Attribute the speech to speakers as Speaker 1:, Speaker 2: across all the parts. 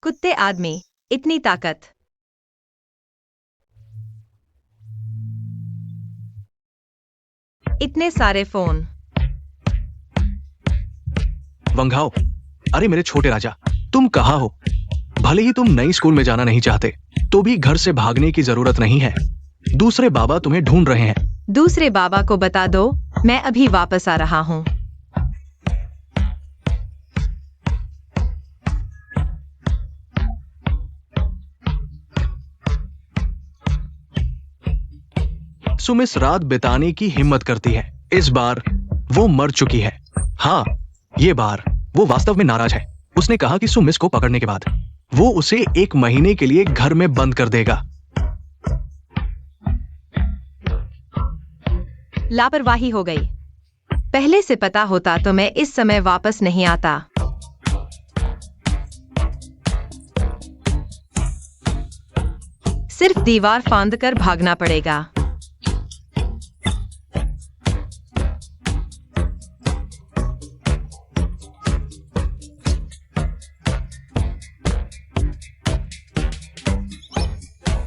Speaker 1: कुत्ते आदमी, इतनी ताकत। इतने सारे फोन।
Speaker 2: वंघाओ, अरे मेरे छोटे राजा, तुम कहाँ हो? भले ही तुम नई स्कूल में जाना नहीं चाहते, तो भी घर से भागने की जरूरत नहीं है। दूसरे बाबा तुम्हें ढूंढ रहे हैं।
Speaker 1: दूसरे बाबा को बता दो, मैं अभी वापस आ रहा हूँ।
Speaker 2: सुमिस रात बिताने की हिम्मत करती है। इस बार वो मर चुकी है। हाँ, ये बार वो वास्तव में नाराज है। उसने कहा कि सुमिस को पकड़ने के बाद वो उसे 1 महीने के लिए घर में बंद कर देगा।
Speaker 1: लापरवाही हो गई। पहले से पता होता तो मैं इस समय वापस नहीं आता। सिर्फ दीवार फांद कर भागना पड़ेगा।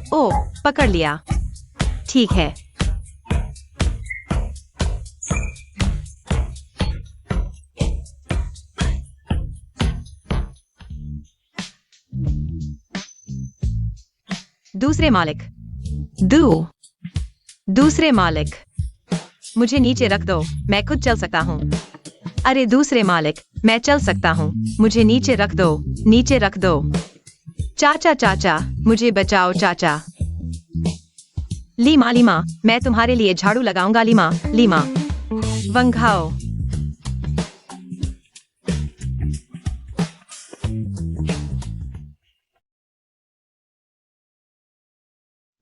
Speaker 1: ओ, पकड़ लिया। ठीक है। दूसरे मालिक। दूसरे मालिक, मुझे नीचे रख दो, मैं खुद चल सकता हूँ। अरे दूसरे मालिक, मैं चल सकता हूँ, मुझे नीचे रख दो, नीचे रख दो। चाचा चाचा, मुझे बचाओ चाचा। लीमा लीमा, मैं तुम्हारे लिए झाड़ू लगाऊंगा लीमा लीमा। वंघाओ।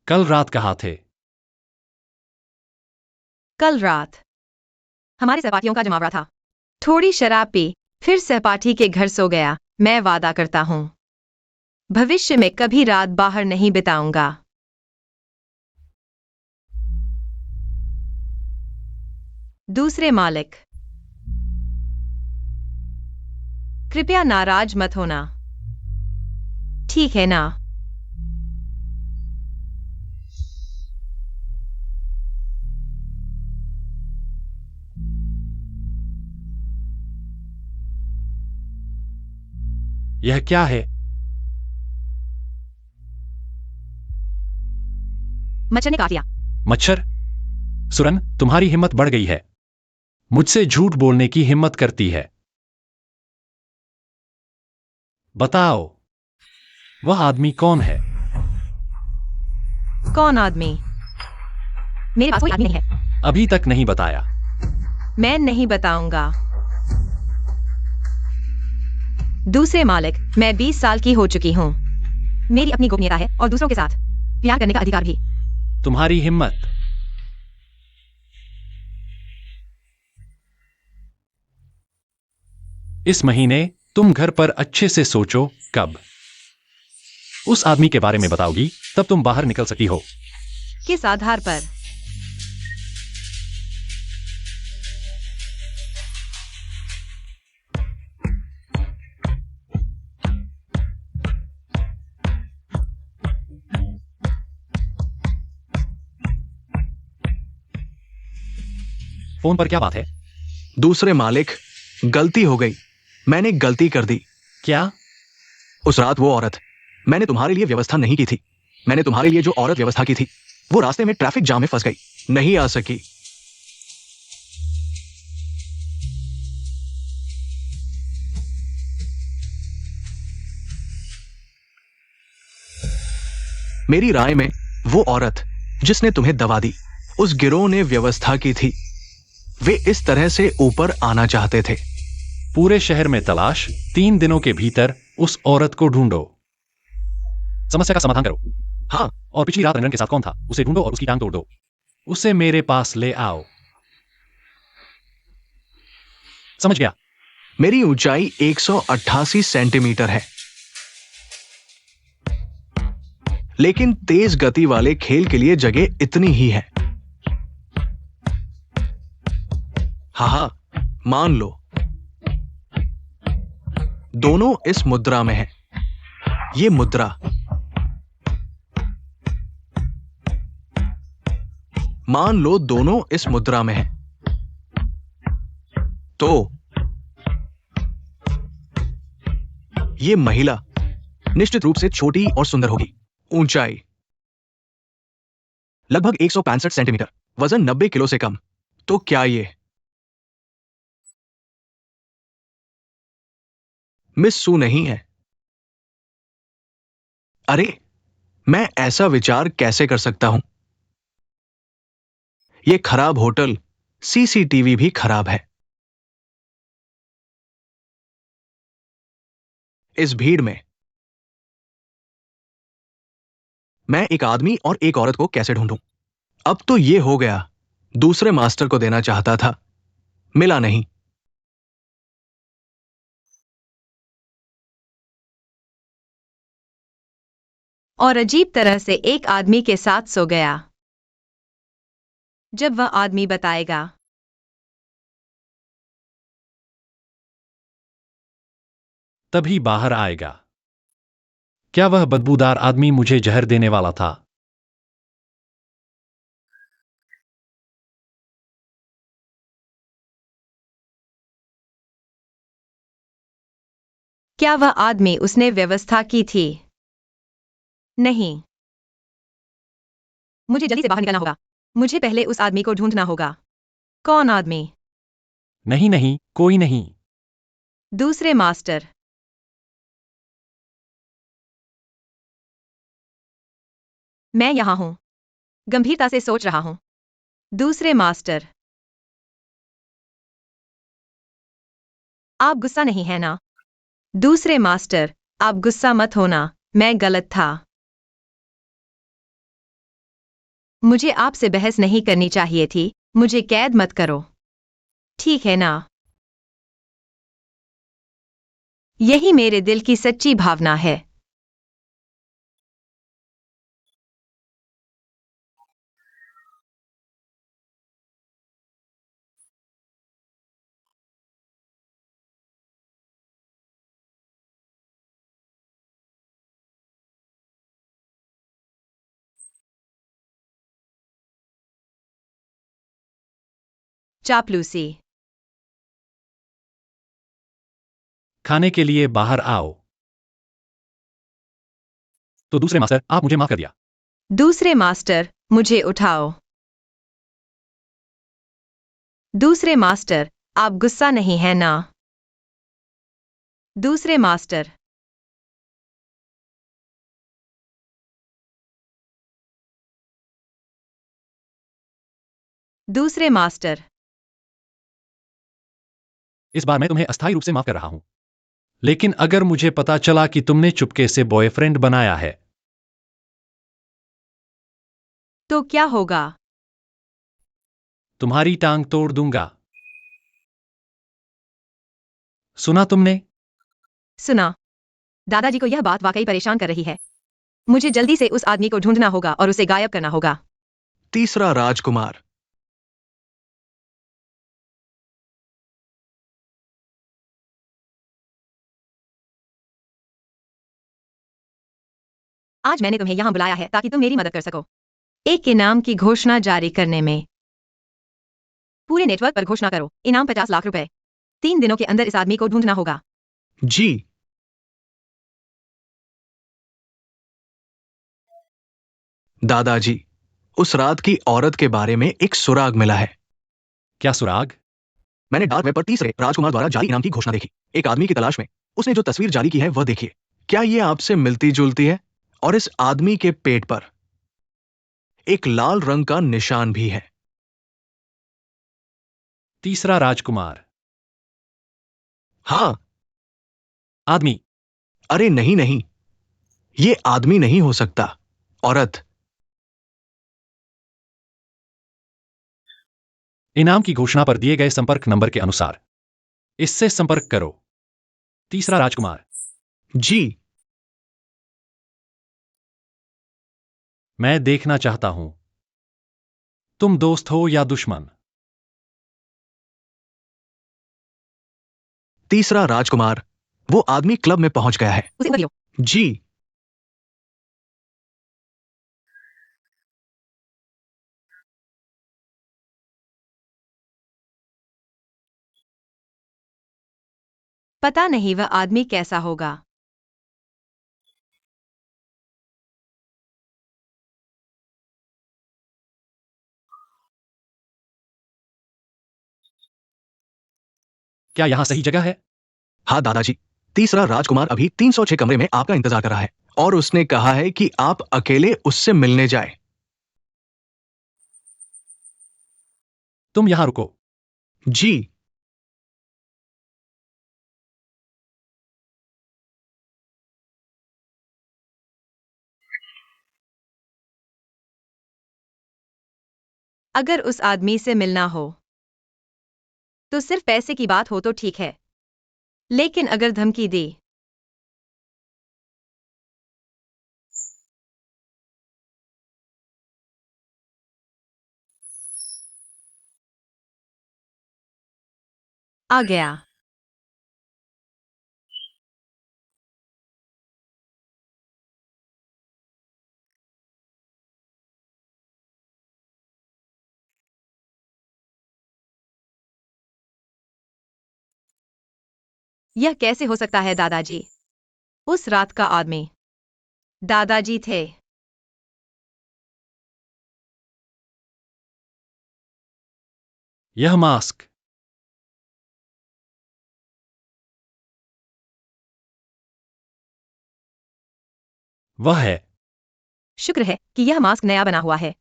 Speaker 3: कल रात कहाँ थे?
Speaker 1: कल रात हमारे सहपाठियों का जमावड़ा था। थोड़ी शराब पी, फिर सहपाठी के घर सो गया। मैं वादा करता हूँ, भविष्य में कभी रात बाहर नहीं बिताऊंगा। दूसरे मालिक, कृपया नाराज मत होना, ठीक है ना?
Speaker 3: यह क्या है?
Speaker 1: मच्छर ने काट लिया।
Speaker 3: मच्छर? सुरन, तुम्हारी हिम्मत बढ़ गई है। मुझसे झूठ बोलने की हिम्मत करती है। बताओ, वह आदमी कौन है?
Speaker 1: कौन आदमी? मेरे पास कोई आदमी नहीं है।
Speaker 3: अभी तक नहीं बताया।
Speaker 1: मैं नहीं बताऊंगा। दूसरे मालिक, मैं 20 साल की हो चुकी हूँ। मेरी अपनी गोपनीयता है और दूसरों के साथ प्यार करने का अधिकार भी।
Speaker 3: तुम्हारी हिम्मत। इस महीने तुम घर पर अच्छे से सोचो कब उस आदमी के बारे में बताओगी, तब तुम बाहर निकल सकती हो।
Speaker 1: किस आधार पर?
Speaker 3: फोन पर क्या बात है?
Speaker 2: दूसरे मालिक, गलती हो गई। मैंने गलती कर दी।
Speaker 3: क्या?
Speaker 2: उस रात वो औरत, मैंने तुम्हारे लिए व्यवस्था नहीं की थी। मैंने तुम्हारे लिए जो औरत व्यवस्था की थी, वो रास्ते में ट्रैफिक जाम में फंस गई, नहीं आ सकी। मेरी राय में वो औरत जिसने तुम्हें दवा दी, उस गिरोह ने व्यवस्था की थी। वे इस तरह से ऊपर आना चाहते थे।
Speaker 3: पूरे शहर में तलाश, 3 दिनों के भीतर उस औरत को ढूंढो। समस्या का समाधान करो।
Speaker 2: हाँ,
Speaker 3: और पिछली रात रंजन के साथ कौन था, उसे ढूंढो और उसकी टांग तोड़ दो। उसे मेरे पास ले आओ। समझ गया?
Speaker 2: मेरी ऊंचाई 188 सेंटीमीटर है, लेकिन तेज गति वाले खेल के लिए जगह इतनी ही है। हाँ, मान लो दोनों इस मुद्रा में हैं। ये मुद्रा। मान लो दोनों इस मुद्रा में हैं, तो ये महिला निश्चित रूप से छोटी और सुंदर होगी। ऊंचाई लगभग 165 सेंटीमीटर, वजन 90 किलो से कम। तो क्या ये मिस सू नहीं है? अरे, मैं ऐसा विचार कैसे कर सकता हूं? ये खराब होटल, सीसीटीवी भी खराब है। इस भीड़ में मैं एक आदमी और एक औरत को कैसे ढूंढूं? अब तो ये हो गया, दूसरे मास्टर को देना चाहता था, मिला नहीं।
Speaker 1: और अजीब तरह से एक आदमी के साथ सो गया। जब वह आदमी बताएगा,
Speaker 3: तभी बाहर आएगा। क्या वह बदबूदार आदमी मुझे जहर देने वाला था?
Speaker 1: क्या वह आदमी उसने व्यवस्था की थी? नहीं। मुझे जल्दी से बाहर निकलना होगा। मुझे पहले उस आदमी को ढूंढना होगा। कौन आदमी?
Speaker 3: नहीं नहीं, कोई नहीं।
Speaker 1: दूसरे मास्टर। मैं यहां हूं। गंभीरता से सोच रहा हूं। दूसरे मास्टर। आप गुस्सा नहीं है ना? दूसरे मास्टर, आप गुस्सा मत होना, मैं गलत था। मुझे आपसे बहस नहीं करनी चाहिए थी, मुझे कैद मत करो। ठीक है ना? यही मेरे दिल की सच्ची भावना है। चापलूसी।
Speaker 3: खाने के लिए बाहर आओ। तो दूसरे मास्टर, आप मुझे माफ कर दिया।
Speaker 1: दूसरे मास्टर, मुझे उठाओ। दूसरे मास्टर, आप गुस्सा नहीं है ना? दूसरे मास्टर। दूसरे मास्टर।
Speaker 3: इस बार मैं तुम्हें अस्थायी रूप से माफ कर रहा हूं। लेकिन अगर मुझे पता चला कि तुमने चुपके से बॉयफ्रेंड बनाया है,
Speaker 1: तो क्या होगा?
Speaker 3: तुम्हारी टांग तोड़ दूंगा। सुना तुमने?
Speaker 1: सुना। दादाजी को यह बात वाकई परेशान कर रही है। मुझे जल्दी से उस आदमी को ढूंढना होगा और उसे गायब करना होगा।
Speaker 2: तीसरा राजकुमार।
Speaker 1: आज मैंने तुम्हें यहां बुलाया है ताकि तुम मेरी मदद कर सको। एक इनाम की घोषणा जारी करने में। पूरे नेटवर्क पर घोषणा करो, इनाम 50 लाख रुपए। 3 दिनों के अंदर इस आदमी को ढूंढना होगा।
Speaker 2: जी। दादाजी, उस रात की औरत के बारे में एक सुराग मिला है।
Speaker 3: क्या सुराग?
Speaker 2: मैंने डार्क वेब पर तीसरे राजकुमार द्वारा जारी इनाम की घोषणा देखी। एक आदमी की तलाश में। उसने जो तस्वीर जारी की है वह देखिए। क्या ये आपसे मिलती जुलती है? और इस आदमी के पेट पर एक लाल रंग का निशान भी है।
Speaker 3: तीसरा राजकुमार।
Speaker 2: हाँ।
Speaker 3: आदमी।
Speaker 2: अरे नहीं नहीं, ये आदमी नहीं हो सकता, औरत।
Speaker 3: इनाम की घोषणा पर दिए गए संपर्क नंबर के अनुसार इससे संपर्क करो। तीसरा राजकुमार।
Speaker 2: जी।
Speaker 3: मैं देखना चाहता हूं, तुम दोस्त हो या दुश्मन।
Speaker 2: तीसरा राजकुमार, वो आदमी क्लब में पहुंच गया है।
Speaker 1: उसे मत लो।
Speaker 2: जी।
Speaker 1: पता नहीं वह आदमी कैसा होगा।
Speaker 3: क्या यहाँ सही जगह है?
Speaker 2: हाँ दादाजी, तीसरा राजकुमार अभी 306 कमरे में आपका इंतजार कर रहा है और उसने कहा है कि आप अकेले उससे मिलने जाए।
Speaker 3: तुम यहाँ रुको।
Speaker 2: जी।
Speaker 1: अगर उस आदमी से मिलना हो तो सिर्फ पैसे की बात हो तो ठीक है, लेकिन अगर धमकी दी आ गया। यह कैसे हो सकता है दादाजी? उस रात का आदमी दादाजी थे।
Speaker 3: यह मास्क। वह है।
Speaker 1: शुक्र है कि यह मास्क नया बना हुआ है।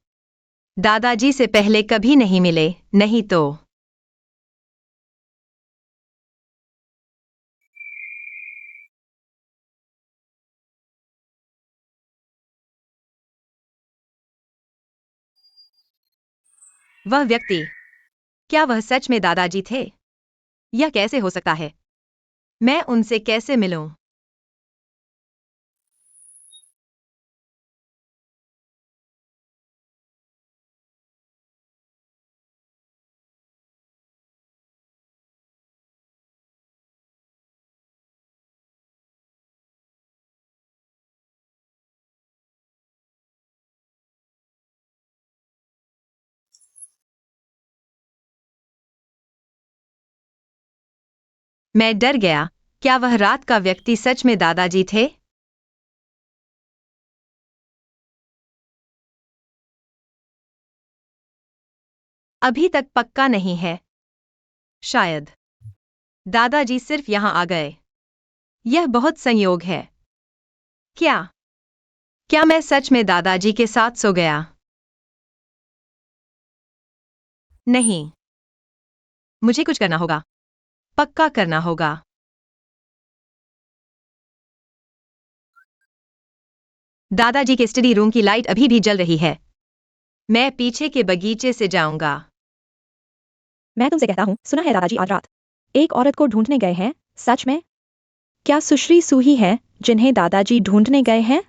Speaker 1: दादाजी से पहले कभी नहीं मिले, नहीं तो। वह व्यक्ति, क्या वह सच में दादाजी थे? यह कैसे हो सकता है? मैं उनसे कैसे मिलूं? मैं डर गया। क्या वह रात का व्यक्ति सच में दादाजी थे? अभी तक पक्का नहीं है। शायद दादाजी सिर्फ यहां आ गए। यह बहुत संयोग है। क्या क्या मैं सच में दादाजी के साथ सो गया? नहीं, मुझे कुछ करना होगा, पक्का करना होगा। दादाजी के स्टडी रूम की लाइट अभी भी जल रही है। मैं पीछे के बगीचे से जाऊंगा।
Speaker 4: मैं तुमसे कहता हूँ, सुना है दादाजी आज रात एक औरत को ढूंढने गए हैं? सच में? क्या सुश्री सूही है जिन्हें दादाजी ढूंढने गए हैं?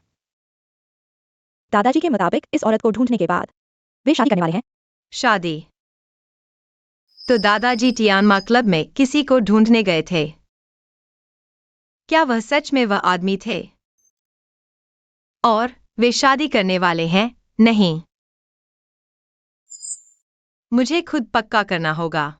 Speaker 4: दादाजी के मुताबिक इस औरत को ढूंढने के बाद वे शादी करने वाले हैं।
Speaker 1: शादी? तो दादाजी टियानमा क्लब में किसी को ढूंढने गए थे। क्या वह सच में वह आदमी थे? और वे शादी करने वाले हैं? नहीं, मुझे खुद पक्का करना होगा।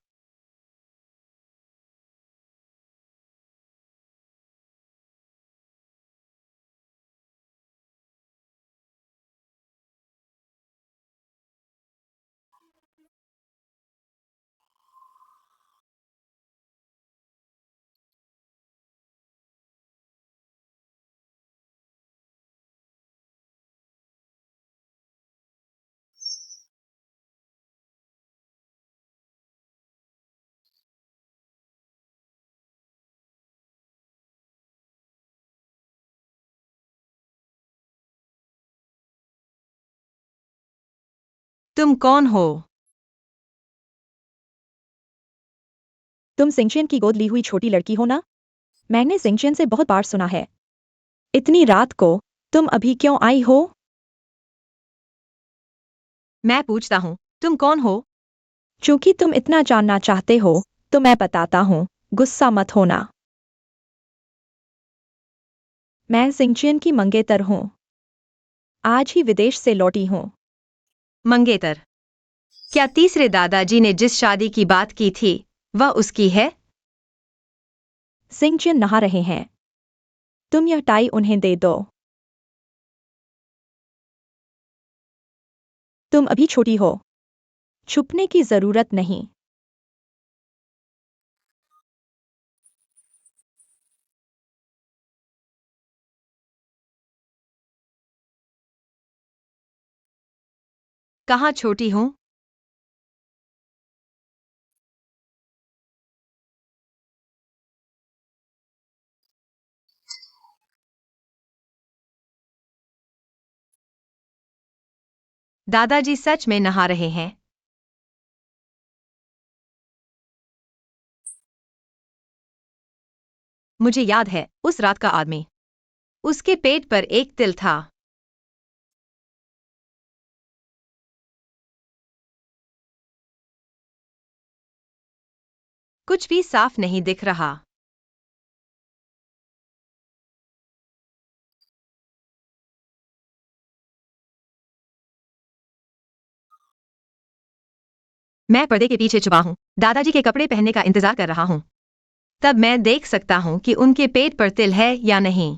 Speaker 1: तुम कौन हो?
Speaker 4: तुम सिंचियन की गोद ली हुई छोटी लड़की हो ना? मैंने सिंचियन से बहुत बार सुना है। इतनी रात को तुम अभी क्यों आई हो?
Speaker 1: मैं पूछता हूँ, तुम कौन हो?
Speaker 4: चूंकि तुम इतना जानना चाहते हो तो मैं बताता हूँ, गुस्सा मत होना। मैं सिंचियन की मंगेतर हूँ। आज ही विदेश से लौटी हूँ।
Speaker 1: मंगेतर? क्या तीसरे दादाजी ने जिस शादी की बात की थी वह उसकी है?
Speaker 4: सिंचन नहा रहे हैं। तुम यह टाई उन्हें दे दो। तुम अभी छोटी हो। छुपने की जरूरत नहीं।
Speaker 1: कहाँ छोटी हूँ? दादाजी सच में नहा रहे हैं। मुझे याद है उस रात का आदमी। उसके पेट पर एक तिल था। कुछ भी साफ नहीं दिख रहा। मैं पर्दे के पीछे छुपा हूँ, दादाजी के कपड़े पहनने का इंतजार कर रहा हूँ। तब मैं देख सकता हूँ कि उनके पेट पर तिल है या नहीं।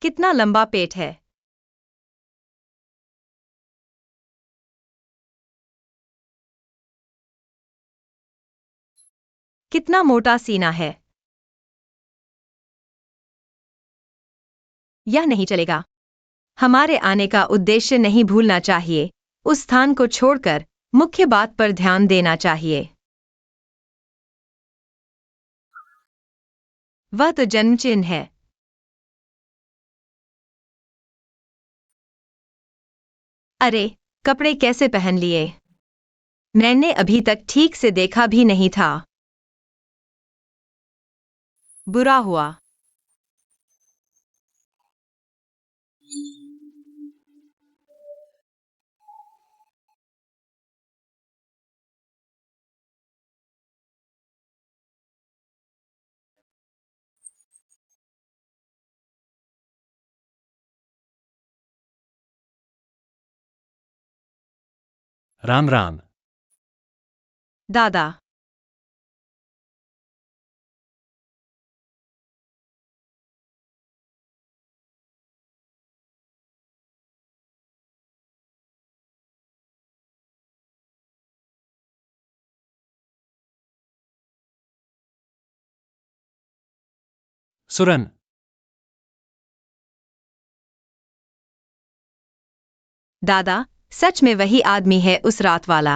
Speaker 1: कितना लंबा पेट है। कितना मोटा सीना है। यह नहीं चलेगा। हमारे आने का उद्देश्य नहीं भूलना चाहिए। उस स्थान को छोड़कर मुख्य बात पर ध्यान देना चाहिए। वह तो जन्म चिन्ह है। अरे, कपड़े कैसे पहन लिए? मैंने अभी तक ठीक से देखा भी नहीं था। बुरा हुआ।
Speaker 3: राम राम।
Speaker 1: दादा।
Speaker 3: सुरन।
Speaker 1: दादा, सच में वही आदमी है उस रात वाला।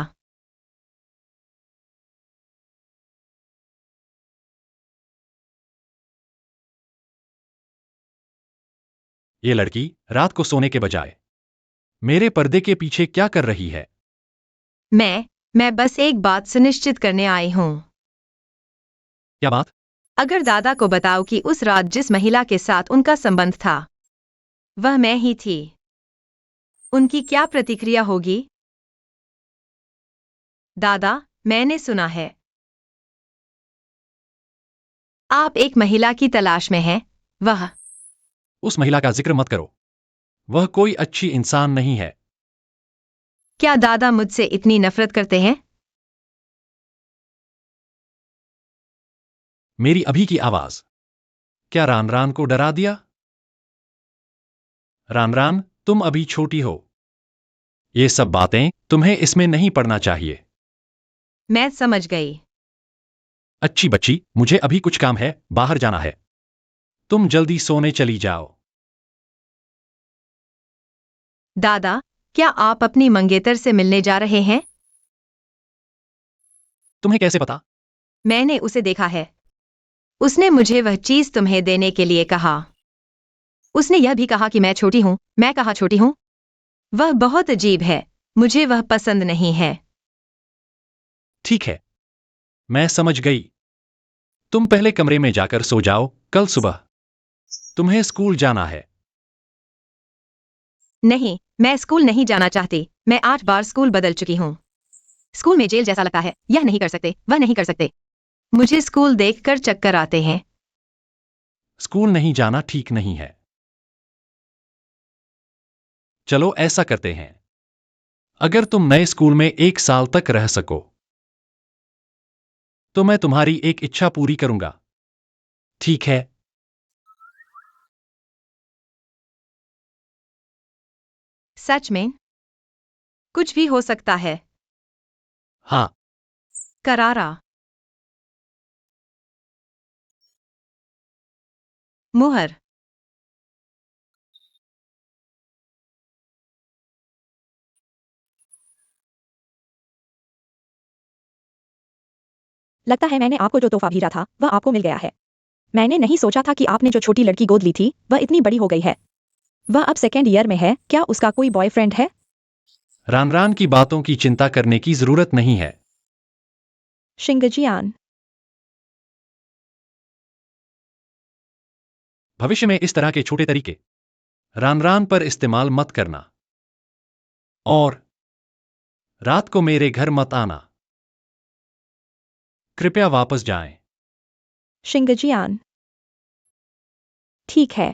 Speaker 3: ये लड़की रात को सोने के बजाय मेरे पर्दे के पीछे क्या कर रही है?
Speaker 1: मैं बस एक बात सुनिश्चित करने आई हूँ।
Speaker 3: क्या बात?
Speaker 1: अगर दादा को बताओ कि उस रात जिस महिला के साथ उनका संबंध था वह मैं ही थी, उनकी क्या प्रतिक्रिया होगी? दादा, मैंने सुना है आप एक महिला की तलाश में हैं। वह
Speaker 3: उस महिला का जिक्र मत करो। वह कोई अच्छी इंसान नहीं है।
Speaker 1: क्या दादा मुझसे इतनी नफरत करते हैं?
Speaker 3: मेरी अभी की आवाज क्या रान रान को डरा दिया? रान रान, तुम अभी छोटी हो। ये सब बातें तुम्हें इसमें नहीं पड़ना चाहिए।
Speaker 1: मैं समझ गई।
Speaker 3: अच्छी बच्ची, मुझे अभी कुछ काम है, बाहर जाना है। तुम जल्दी सोने चली जाओ।
Speaker 1: दादा, क्या आप अपनी मंगेतर से मिलने जा रहे हैं?
Speaker 3: तुम्हें कैसे पता?
Speaker 1: मैंने उसे देखा है। उसने मुझे वह चीज तुम्हें देने के लिए कहा। उसने यह भी कहा कि मैं छोटी हूँ। मैं कहाँ छोटी हूँ? वह बहुत अजीब है। मुझे वह पसंद नहीं है।
Speaker 3: ठीक है, मैं समझ गई। तुम पहले कमरे में जाकर सो जाओ, कल सुबह तुम्हें स्कूल जाना है।
Speaker 1: नहीं, मैं स्कूल नहीं जाना चाहती। मैं 8 बार स्कूल बदल चुकी हूँ। स्कूल में जेल जैसा लगता है। यह नहीं कर सकते, वह नहीं कर सकते। मुझे स्कूल देखकर चक्कर आते हैं।
Speaker 3: स्कूल नहीं जाना ठीक नहीं है। चलो ऐसा करते हैं। अगर तुम नए स्कूल में 1 साल तक रह सको तो मैं तुम्हारी एक इच्छा पूरी करूंगा। ठीक है?
Speaker 1: सच में? कुछ भी हो सकता है।
Speaker 3: हाँ।
Speaker 1: करारा। मुहर।
Speaker 4: लगता है मैंने आपको जो तोहफा भेजा था वह आपको मिल गया है। मैंने नहीं सोचा था कि आपने जो छोटी लड़की गोद ली थी वह इतनी बड़ी हो गई है। वह अब 2nd ईयर में है। क्या उसका कोई बॉयफ्रेंड है?
Speaker 3: रान की बातों की चिंता करने की जरूरत नहीं है।
Speaker 4: शिंगजियान।
Speaker 3: भविष्य में इस तरह के छोटे तरीके रान पर इस्तेमाल मत करना। और रात को मेरे घर मत आना। कृपया वापस जाएं।
Speaker 4: शिंगजियान। ठीक है।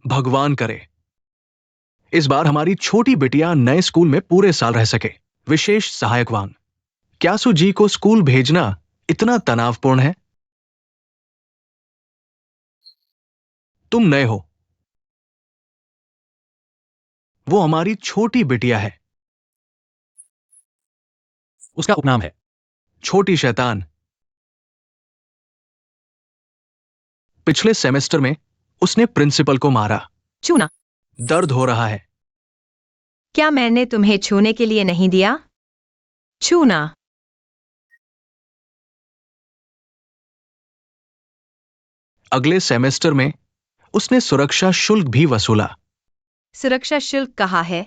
Speaker 2: भगवान करे इस बार हमारी छोटी बिटिया नए स्कूल में पूरे साल रह सके। विशेष सहायकवान। क्यासू जी को स्कूल भेजना इतना तनावपूर्ण है? तुम नए हो। वो हमारी छोटी बिटिया है।
Speaker 3: उसका उपनाम है
Speaker 2: छोटी शैतान। पिछले सेमेस्टर में उसने प्रिंसिपल को मारा।
Speaker 1: छूना।
Speaker 2: दर्द हो रहा है।
Speaker 1: क्या मैंने तुम्हें छूने के लिए नहीं दिया? छूना।
Speaker 2: अगले सेमेस्टर में उसने सुरक्षा शुल्क भी वसूला।
Speaker 1: सुरक्षा शुल्क कहाँ है?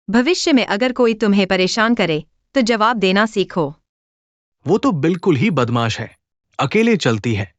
Speaker 1: भविष्य में अगर कोई तुम्हें परेशान करे तो जवाब देना सीखो।
Speaker 2: वो तो बिल्कुल ही बदमाश है। अकेले चलती है।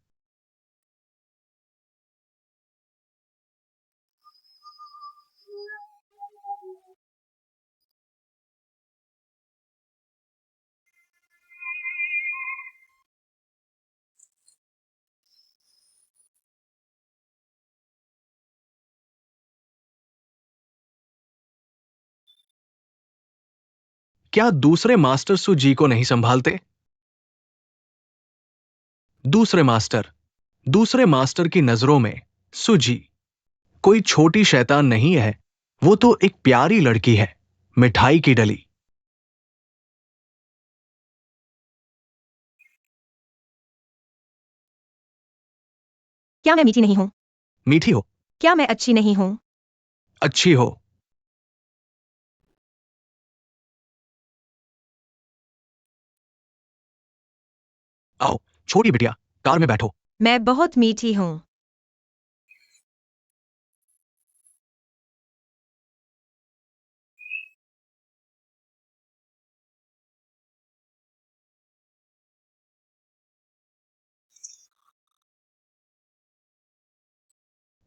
Speaker 2: क्या दूसरे मास्टर सुजी को नहीं संभालते? दूसरे मास्टर की नजरों में सुजी कोई छोटी शैतान नहीं है। वो तो एक प्यारी लड़की है। मिठाई की डली।
Speaker 1: क्या मैं मीठी नहीं हूँ?
Speaker 2: मीठी हो।
Speaker 1: क्या मैं अच्छी नहीं हूँ?
Speaker 2: अच्छी हो। आओ छोटी बिटिया, कार में बैठो।
Speaker 1: मैं बहुत मीठी हूँ।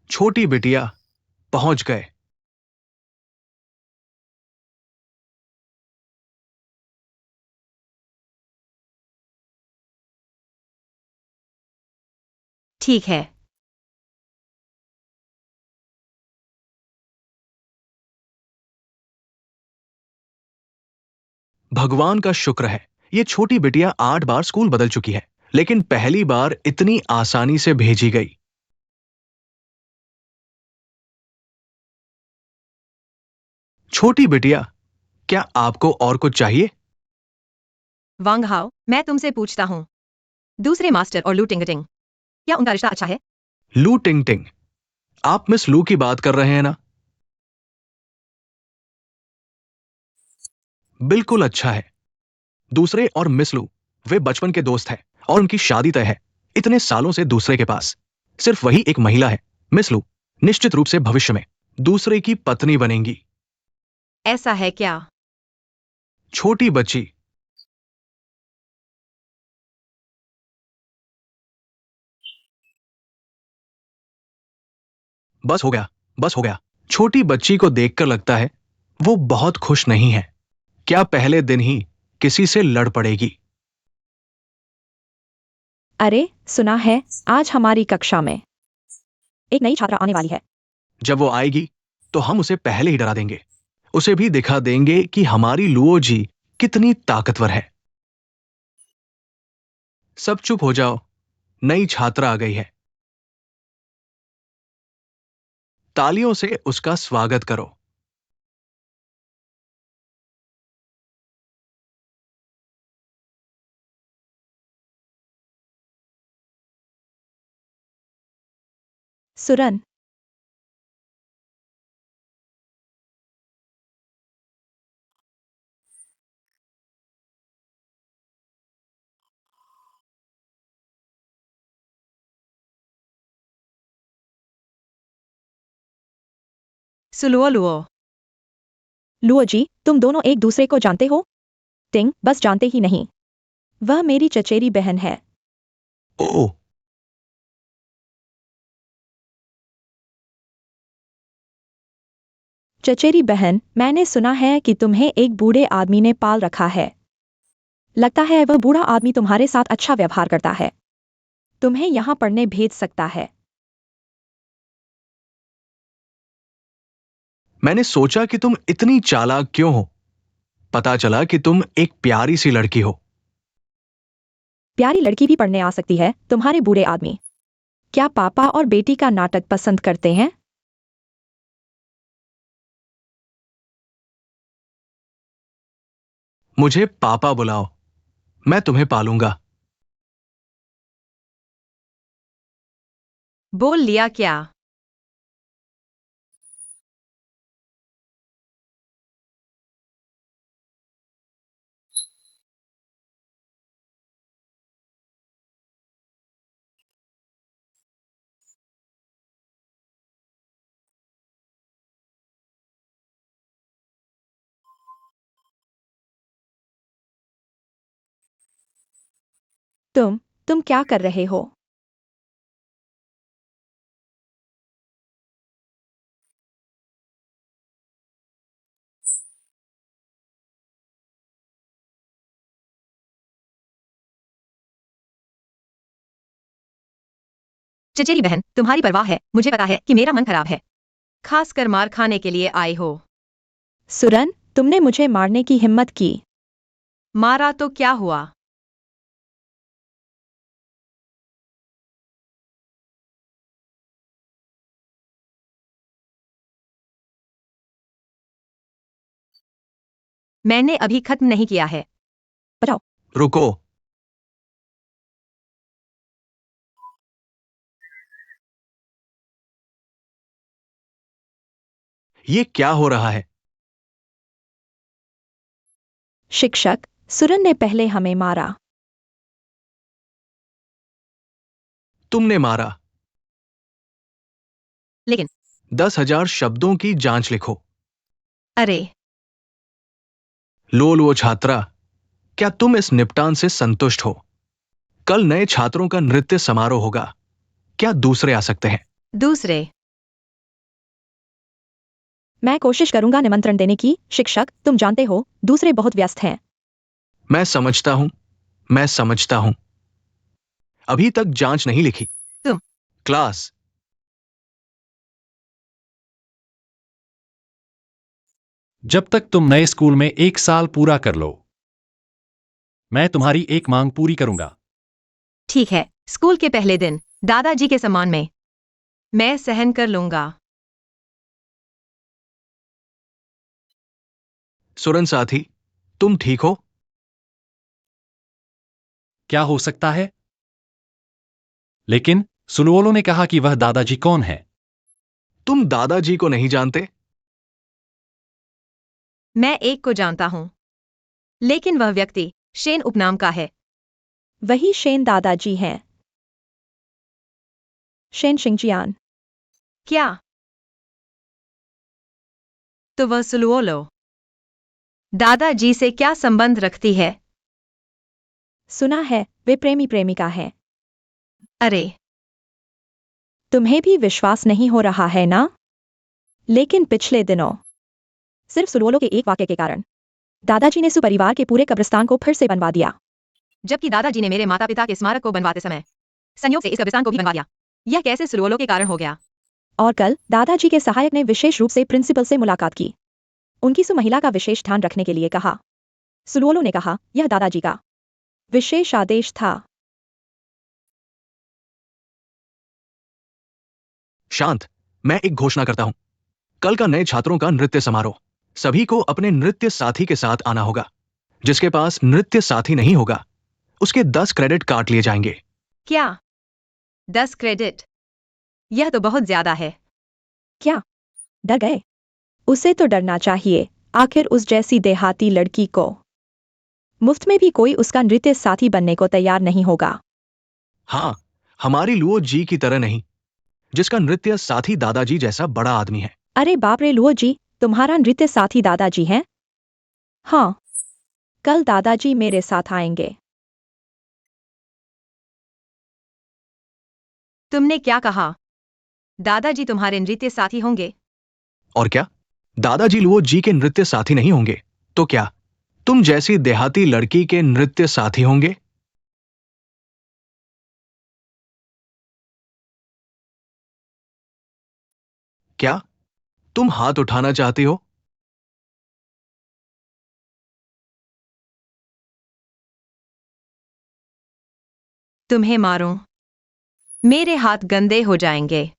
Speaker 2: छोटी बिटिया पहुंच गए।
Speaker 1: ठीक है।
Speaker 2: भगवान का शुक्र है ये छोटी बिटिया 8 बार स्कूल बदल चुकी है, लेकिन पहली बार इतनी आसानी से भेजी गई। छोटी बिटिया, क्या आपको और कुछ चाहिए?
Speaker 1: वांग हाओ, मैं तुमसे पूछता हूँ। दूसरे मास्टर और लू टिंगटिंग, क्या उनका रिश्ता अच्छा है?
Speaker 2: लू टिंग टिंग। आप मिस लू की बात कर रहे हैं ना? बिल्कुल अच्छा है। दूसरे और मिस लू वे बचपन के दोस्त हैं और उनकी शादी तय है। इतने सालों से दूसरे के पास सिर्फ वही एक महिला है। मिस लू निश्चित रूप से भविष्य में दूसरे की पत्नी बनेंगी।
Speaker 1: ऐसा है क्या?
Speaker 2: छोटी बच्ची। बस हो गया, बस हो गया। छोटी बच्ची को देखकर लगता है वो बहुत खुश नहीं है। क्या पहले दिन ही किसी से लड़ पड़ेगी?
Speaker 4: अरे सुना है, आज हमारी कक्षा में एक नई छात्रा आने वाली है।
Speaker 2: जब वो आएगी तो हम उसे पहले ही डरा देंगे। उसे भी दिखा देंगे कि हमारी लुओ जी कितनी ताकतवर है। सब चुप हो जाओ, नई छात्रा आ गई है। तालियों से उसका स्वागत करो।
Speaker 4: सुरन,
Speaker 1: सुलुओ लुओ।
Speaker 4: लुओ जी, तुम दोनों एक दूसरे को जानते हो? टिंग, बस जानते ही नहीं, वह मेरी चचेरी बहन है।
Speaker 2: ओह,
Speaker 4: चचेरी बहन, मैंने सुना है कि तुम्हें एक बूढ़े आदमी ने पाल रखा है। लगता है वह बूढ़ा आदमी तुम्हारे साथ अच्छा व्यवहार करता है। तुम्हें यहाँ पढ़ने भेज सकता है।
Speaker 2: मैंने सोचा कि तुम इतनी चालाक क्यों हो। पता चला कि तुम एक प्यारी सी लड़की हो।
Speaker 4: प्यारी लड़की भी पढ़ने आ सकती है, तुम्हारे बूढ़े आदमी। क्या पापा और बेटी का नाटक पसंद करते हैं?
Speaker 2: मुझे पापा बुलाओ, मैं तुम्हें पालूंगा।
Speaker 1: बोल लिया क्या?
Speaker 4: तुम क्या कर रहे हो?
Speaker 1: चचेरी बहन, तुम्हारी परवाह है, मुझे पता है कि मेरा मन खराब है। खासकर मार खाने के लिए आए हो।
Speaker 4: सुरन, तुमने मुझे मारने की हिम्मत की।
Speaker 1: मारा तो क्या हुआ? मैंने अभी खत्म नहीं किया है।
Speaker 4: बताओ।
Speaker 2: रुको। ये क्या हो रहा है?
Speaker 4: शिक्षक, सुरन ने पहले हमें मारा।
Speaker 2: तुमने मारा।
Speaker 1: लेकिन
Speaker 2: 10,000 शब्दों की जांच लिखो।
Speaker 1: अरे,
Speaker 2: लोल वो छात्रा, क्या तुम इस निपटान से संतुष्ट हो? कल नए छात्रों का नृत्य समारोह होगा। क्या दूसरे आ सकते हैं?
Speaker 1: दूसरे?
Speaker 4: मैं कोशिश करूंगा निमंत्रण देने की। शिक्षक, तुम जानते हो, दूसरे बहुत व्यस्त हैं।
Speaker 2: मैं समझता हूं, मैं समझता हूं। अभी तक जांच नहीं लिखी।
Speaker 1: तुम
Speaker 2: क्लास।
Speaker 3: जब तक तुम नए स्कूल में 1 साल पूरा कर लो, मैं तुम्हारी एक मांग पूरी करूंगा।
Speaker 1: ठीक है, स्कूल के पहले दिन दादाजी के सम्मान में मैं सहन कर लूंगा।
Speaker 2: सुरन साथी, तुम ठीक हो?
Speaker 3: क्या हो सकता है? लेकिन सुलुओलो ने कहा कि वह दादाजी कौन है।
Speaker 2: तुम दादाजी को नहीं जानते?
Speaker 1: मैं एक को जानता हूं, लेकिन वह व्यक्ति शेन उपनाम का है।
Speaker 4: वही शेन दादाजी हैं। शेन शिंगजियान।
Speaker 1: क्या? तो वह सुलुओलो दादाजी से क्या संबंध रखती है?
Speaker 4: सुना है वे प्रेमी प्रेमिका हैं।
Speaker 1: अरे,
Speaker 4: तुम्हें भी विश्वास नहीं हो रहा है ना? लेकिन पिछले दिनों सिर्फ सुलुओलो के एक वाक्य के कारण दादाजी ने सुपरिवार के पूरे कब्रिस्तान को फिर से बनवा दिया।
Speaker 1: जबकि दादाजी ने मेरे माता पिता के स्मारक को बनवाते समय संयोग से इस कब्रिस्तान को भी बनवा दिया। यह कैसे सुलुओलो के कारण हो गया?
Speaker 4: और कल दादाजी के सहायक ने विशेष रूप से प्रिंसिपल से मुलाकात की, उनकी सुमहिला का विशेष ध्यान रखने के लिए कहा। सुलुओलो ने कहा यह दादाजी का विशेष आदेश था।
Speaker 2: शांत, मैं एक घोषणा करता हूं। कल का नए छात्रों का नृत्य समारोह। सभी को अपने नृत्य साथी के साथ आना होगा। जिसके पास नृत्य साथी नहीं होगा उसके 10 क्रेडिट काट लिए जाएंगे।
Speaker 1: क्या 10 क्रेडिट? यह तो बहुत ज्यादा है।
Speaker 4: क्या डर गए? उसे तो डरना चाहिए, आखिर उस जैसी देहाती लड़की को मुफ्त में भी कोई उसका नृत्य साथी बनने को तैयार नहीं होगा।
Speaker 2: हाँ, हमारी लुओ जी की तरह नहीं, जिसका नृत्य साथी दादाजी जैसा बड़ा आदमी है।
Speaker 4: अरे बाप रे लुओ जी, तुम्हारा नृत्य साथी दादाजी हैं? हाँ, कल दादाजी मेरे साथ आएंगे।
Speaker 1: तुमने क्या कहा? दादाजी तुम्हारे नृत्य साथी होंगे?
Speaker 2: और क्या, दादाजी लुओ जी के नृत्य साथी नहीं होंगे तो क्या तुम जैसी देहाती लड़की के नृत्य साथी होंगे? क्या तुम हाथ उठाना चाहती हो?
Speaker 1: तुम्हें मारूं? मेरे हाथ गंदे हो जाएंगे।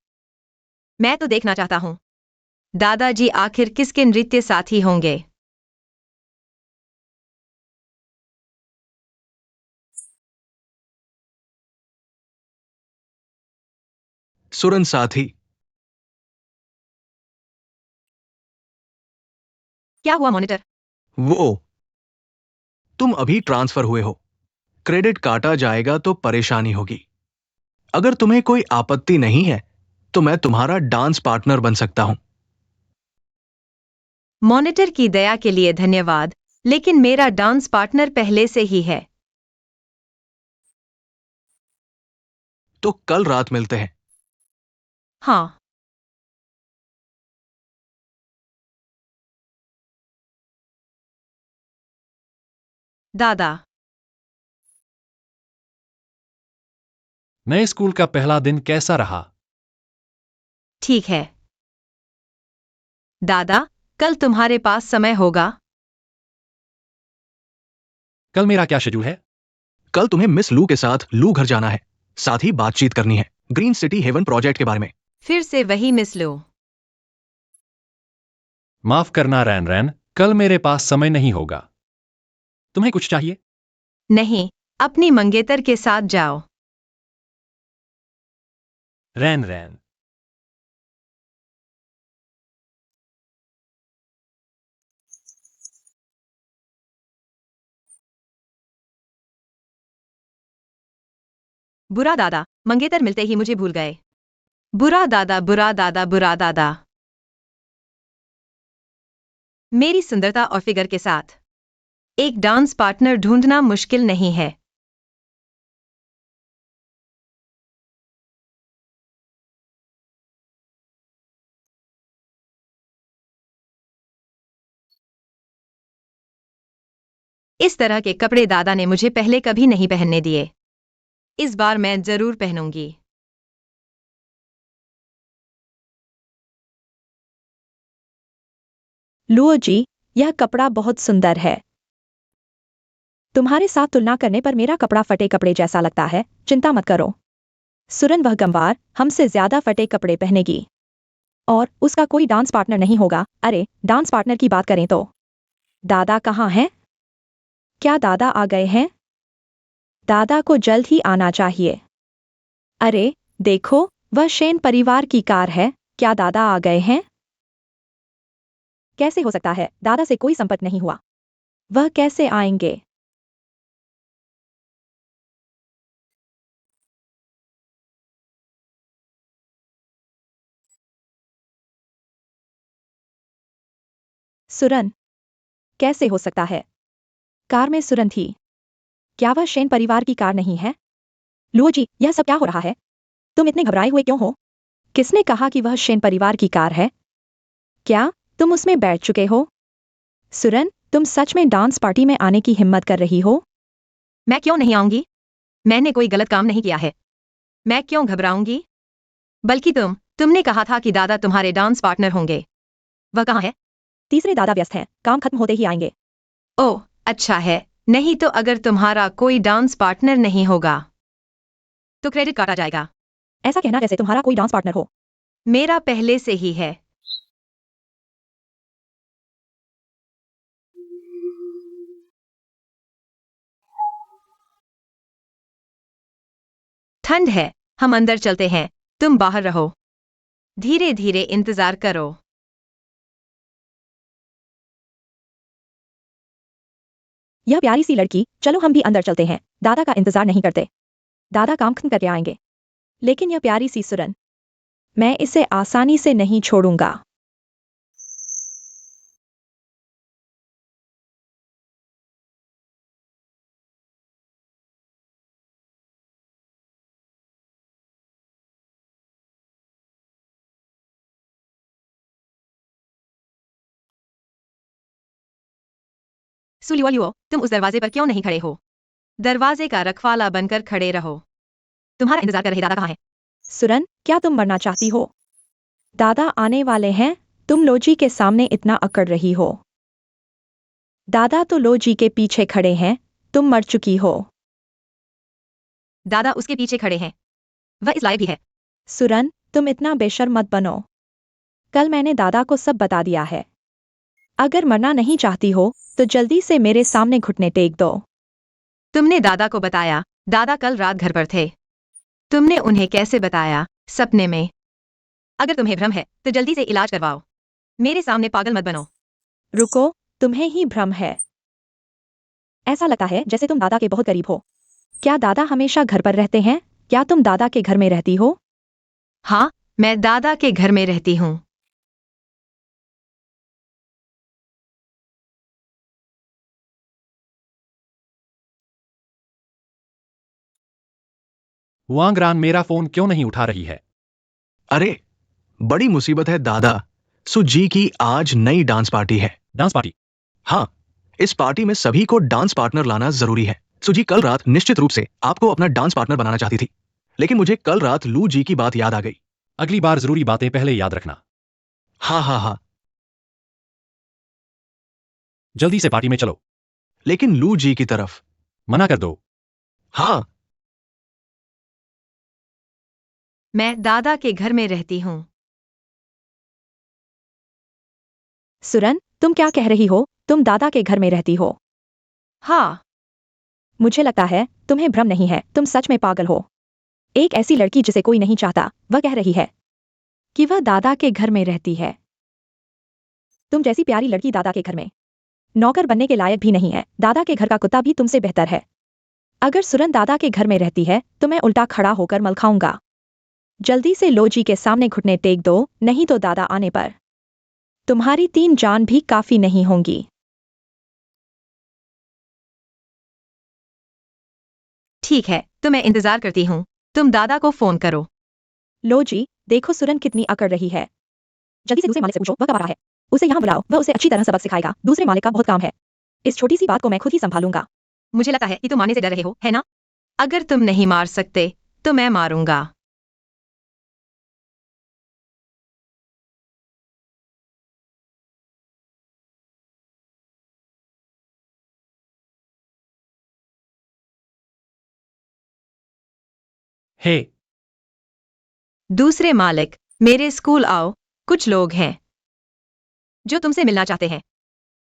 Speaker 1: मैं तो देखना चाहता हूं दादाजी आखिर किसके नृत्य साथी होंगे।
Speaker 2: सुरन साथी।
Speaker 1: क्या हुआ मॉनिटर?
Speaker 2: वो तुम अभी ट्रांसफर हुए हो, क्रेडिट काटा जाएगा तो परेशानी होगी। अगर तुम्हें कोई आपत्ति नहीं है तो मैं तुम्हारा डांस पार्टनर बन सकता हूं।
Speaker 1: मॉनिटर की दया के लिए धन्यवाद, लेकिन मेरा डांस पार्टनर पहले से ही है।
Speaker 2: तो कल रात मिलते हैं।
Speaker 1: हाँ। दादा,
Speaker 3: नए स्कूल का पहला दिन कैसा रहा?
Speaker 1: ठीक है। दादा, कल तुम्हारे पास समय होगा?
Speaker 3: कल मेरा क्या शेड्यूल है?
Speaker 2: कल तुम्हें मिस लू के साथ लू घर जाना है, साथ ही बातचीत करनी है ग्रीन सिटी हेवन प्रोजेक्ट के बारे में।
Speaker 1: फिर से वही मिस लो।
Speaker 3: माफ करना रैन रैन, कल मेरे पास समय नहीं होगा। तुम्हें कुछ चाहिए?
Speaker 1: नहीं, अपनी मंगेतर के साथ जाओ।
Speaker 3: रैन रैन,
Speaker 1: बुरा दादा, मंगेतर मिलते ही मुझे भूल गए। बुरा दादा, बुरा दादा, बुरा दादा। मेरी सुंदरता और फिगर के साथ एक डांस पार्टनर ढूंढना मुश्किल नहीं है। इस तरह के कपड़े दादा ने मुझे पहले कभी नहीं पहनने दिए। इस बार मैं जरूर पहनूंगी।
Speaker 4: लुओ जी, यह कपड़ा बहुत सुंदर है। तुम्हारे साथ तुलना करने पर मेरा कपड़ा फटे कपड़े जैसा लगता है, चिंता मत करो। सुरन वह गंवार हमसे ज्यादा फटे कपड़े पहनेगी और उसका कोई डांस पार्टनर नहीं होगा। अरे डांस पार्टनर की बात करें तो दादा कहाँ हैं? क्या दादा आ गए हैं? दादा को जल्द ही आना चाहिए। अरे देखो, वह शेन परिवार की कार है। क्या दादा आ गए हैं? कैसे हो सकता है? दादा से कोई संपर्क नहीं हुआ। वह कैसे आएंगे? सुरन, कैसे हो सकता है? कार में सुरन थी। क्या वह शेन परिवार की कार नहीं है? लुओ जी, यह सब क्या हो रहा है? तुम इतने घबराए हुए क्यों हो? किसने कहा कि वह शेन परिवार की कार है? क्या तुम उसमें बैठ चुके हो? सुरन, तुम सच में डांस पार्टी में आने की हिम्मत कर रही हो?
Speaker 1: मैं क्यों नहीं आऊंगी? मैंने कोई गलत काम नहीं किया है। मैं क्यों घबराऊंगी? बल्कि तुमने कहा था कि दादा तुम्हारे डांस पार्टनर होंगे। वह कहाँ है?
Speaker 4: तीसरे दादा व्यस्त हैं, काम खत्म होते ही आएंगे।
Speaker 1: ओह, अच्छा है। नहीं तो अगर तुम्हारा कोई डांस पार्टनर नहीं होगा तो क्रेडिट काटा जाएगा।
Speaker 4: ऐसा कहना जैसे तुम्हारा कोई डांस पार्टनर हो।
Speaker 1: मेरा पहले से ही है। ठंड है, हम अंदर चलते हैं। तुम बाहर रहो। धीरे धीरे इंतजार करो।
Speaker 4: यह प्यारी सी लड़की, चलो हम भी अंदर चलते हैं। दादा का इंतजार नहीं करते। दादा काम खत्म करके आएंगे। लेकिन यह प्यारी सी सुरन, मैं इसे आसानी से नहीं छोड़ूंगा।
Speaker 1: सुलियो, तुम उस दरवाजे पर क्यों नहीं खड़े हो? दरवाजे का रखवाला बनकर खड़े रहो। तुम्हारा इंतजार कर रहे दादा कहाँ है?
Speaker 4: सुरन, क्या तुम मरना चाहती हो? दादा आने वाले हैं। तुम लोजी के सामने इतना अकड़ रही हो। दादा तो लोजी के पीछे खड़े हैं। तुम मर चुकी हो।
Speaker 1: दादा उसके पीछे खड़े हैं। वह इस लायक भी है।
Speaker 4: सुरन, तुम इतना बेशर्म मत बनो। कल मैंने दादा को सब बता दिया है। अगर मरना नहीं चाहती हो तो जल्दी से मेरे सामने घुटने टेक दो।
Speaker 1: तुमने दादा को बताया? दादा कल रात घर पर थे। तुमने उन्हें कैसे बताया? सपने में। अगर तुम्हें भ्रम है तो जल्दी से इलाज करवाओ। मेरे सामने पागल मत बनो।
Speaker 4: रुको, तुम्हें ही भ्रम है। ऐसा लगता है जैसे तुम दादा के बहुत करीब हो। क्या दादा हमेशा घर पर रहते हैं? क्या तुम दादा के घर में रहती हो?
Speaker 1: हाँ, मैं दादा के घर में रहती हूँ।
Speaker 3: वांगरान मेरा फोन क्यों नहीं उठा रही है?
Speaker 2: अरे, बड़ी मुसीबत है दादा। सुजी की आज नई डांस पार्टी है।
Speaker 3: Dance party?
Speaker 2: हाँ, इस पार्टी में सभी को डांस पार्टनर लाना जरूरी है। सुजी कल रात निश्चित रूप से आपको अपना डांस पार्टनर बनाना चाहती थी, लेकिन मुझे कल रात लू जी की बात याद आ गई।
Speaker 3: अगली बार जरूरी बातें पहले याद रखना।
Speaker 2: हाँ हाँ हाँ।
Speaker 3: जल्दी से पार्टी में चलो।
Speaker 2: लेकिन लू जी की तरफ।
Speaker 3: मना कर दो।
Speaker 2: हाँ।
Speaker 1: मैं दादा के घर में रहती हूँ।
Speaker 4: सुरन, तुम क्या कह रही हो? तुम दादा के घर में रहती हो?
Speaker 1: हाँ।
Speaker 4: मुझे लगता है तुम्हें भ्रम नहीं है, तुम सच में पागल हो। एक ऐसी लड़की जिसे कोई नहीं चाहता, वह कह रही है कि वह दादा के घर में रहती है। तुम जैसी प्यारी लड़की दादा के घर में नौकर बनने के लायक भी नहीं है। दादा के घर का कुत्ता भी तुमसे बेहतर है। अगर सुरन दादा के घर में रहती है तो मैं उल्टा खड़ा होकर मल खाऊंगा। जल्दी से लोजी के सामने घुटने टेक दो, नहीं तो दादा आने पर तुम्हारी 3 जान भी काफी नहीं होंगी।
Speaker 1: ठीक है, तो मैं इंतजार करती हूँ। तुम दादा को फोन करो।
Speaker 4: लोजी, देखो सुरन कितनी अकड़ रही है। जल्दी से दूसरे मालिक से पूछो वह कब आ रहा है। उसे यहाँ बुलाओ, वह उसे अच्छी तरह सबक सिखाएगा। दूसरे मालिक का बहुत काम है। इस छोटी सी बात को मैं खुद ही संभालूंगा।
Speaker 1: मुझे लगता है कि तुम मारने से डर रहे हो, है ना? अगर तुम नहीं मार सकते तो मैं मारूंगा।
Speaker 3: हे,
Speaker 1: दूसरे मालिक, मेरे स्कूल आओ। कुछ लोग हैं जो तुमसे मिलना चाहते हैं।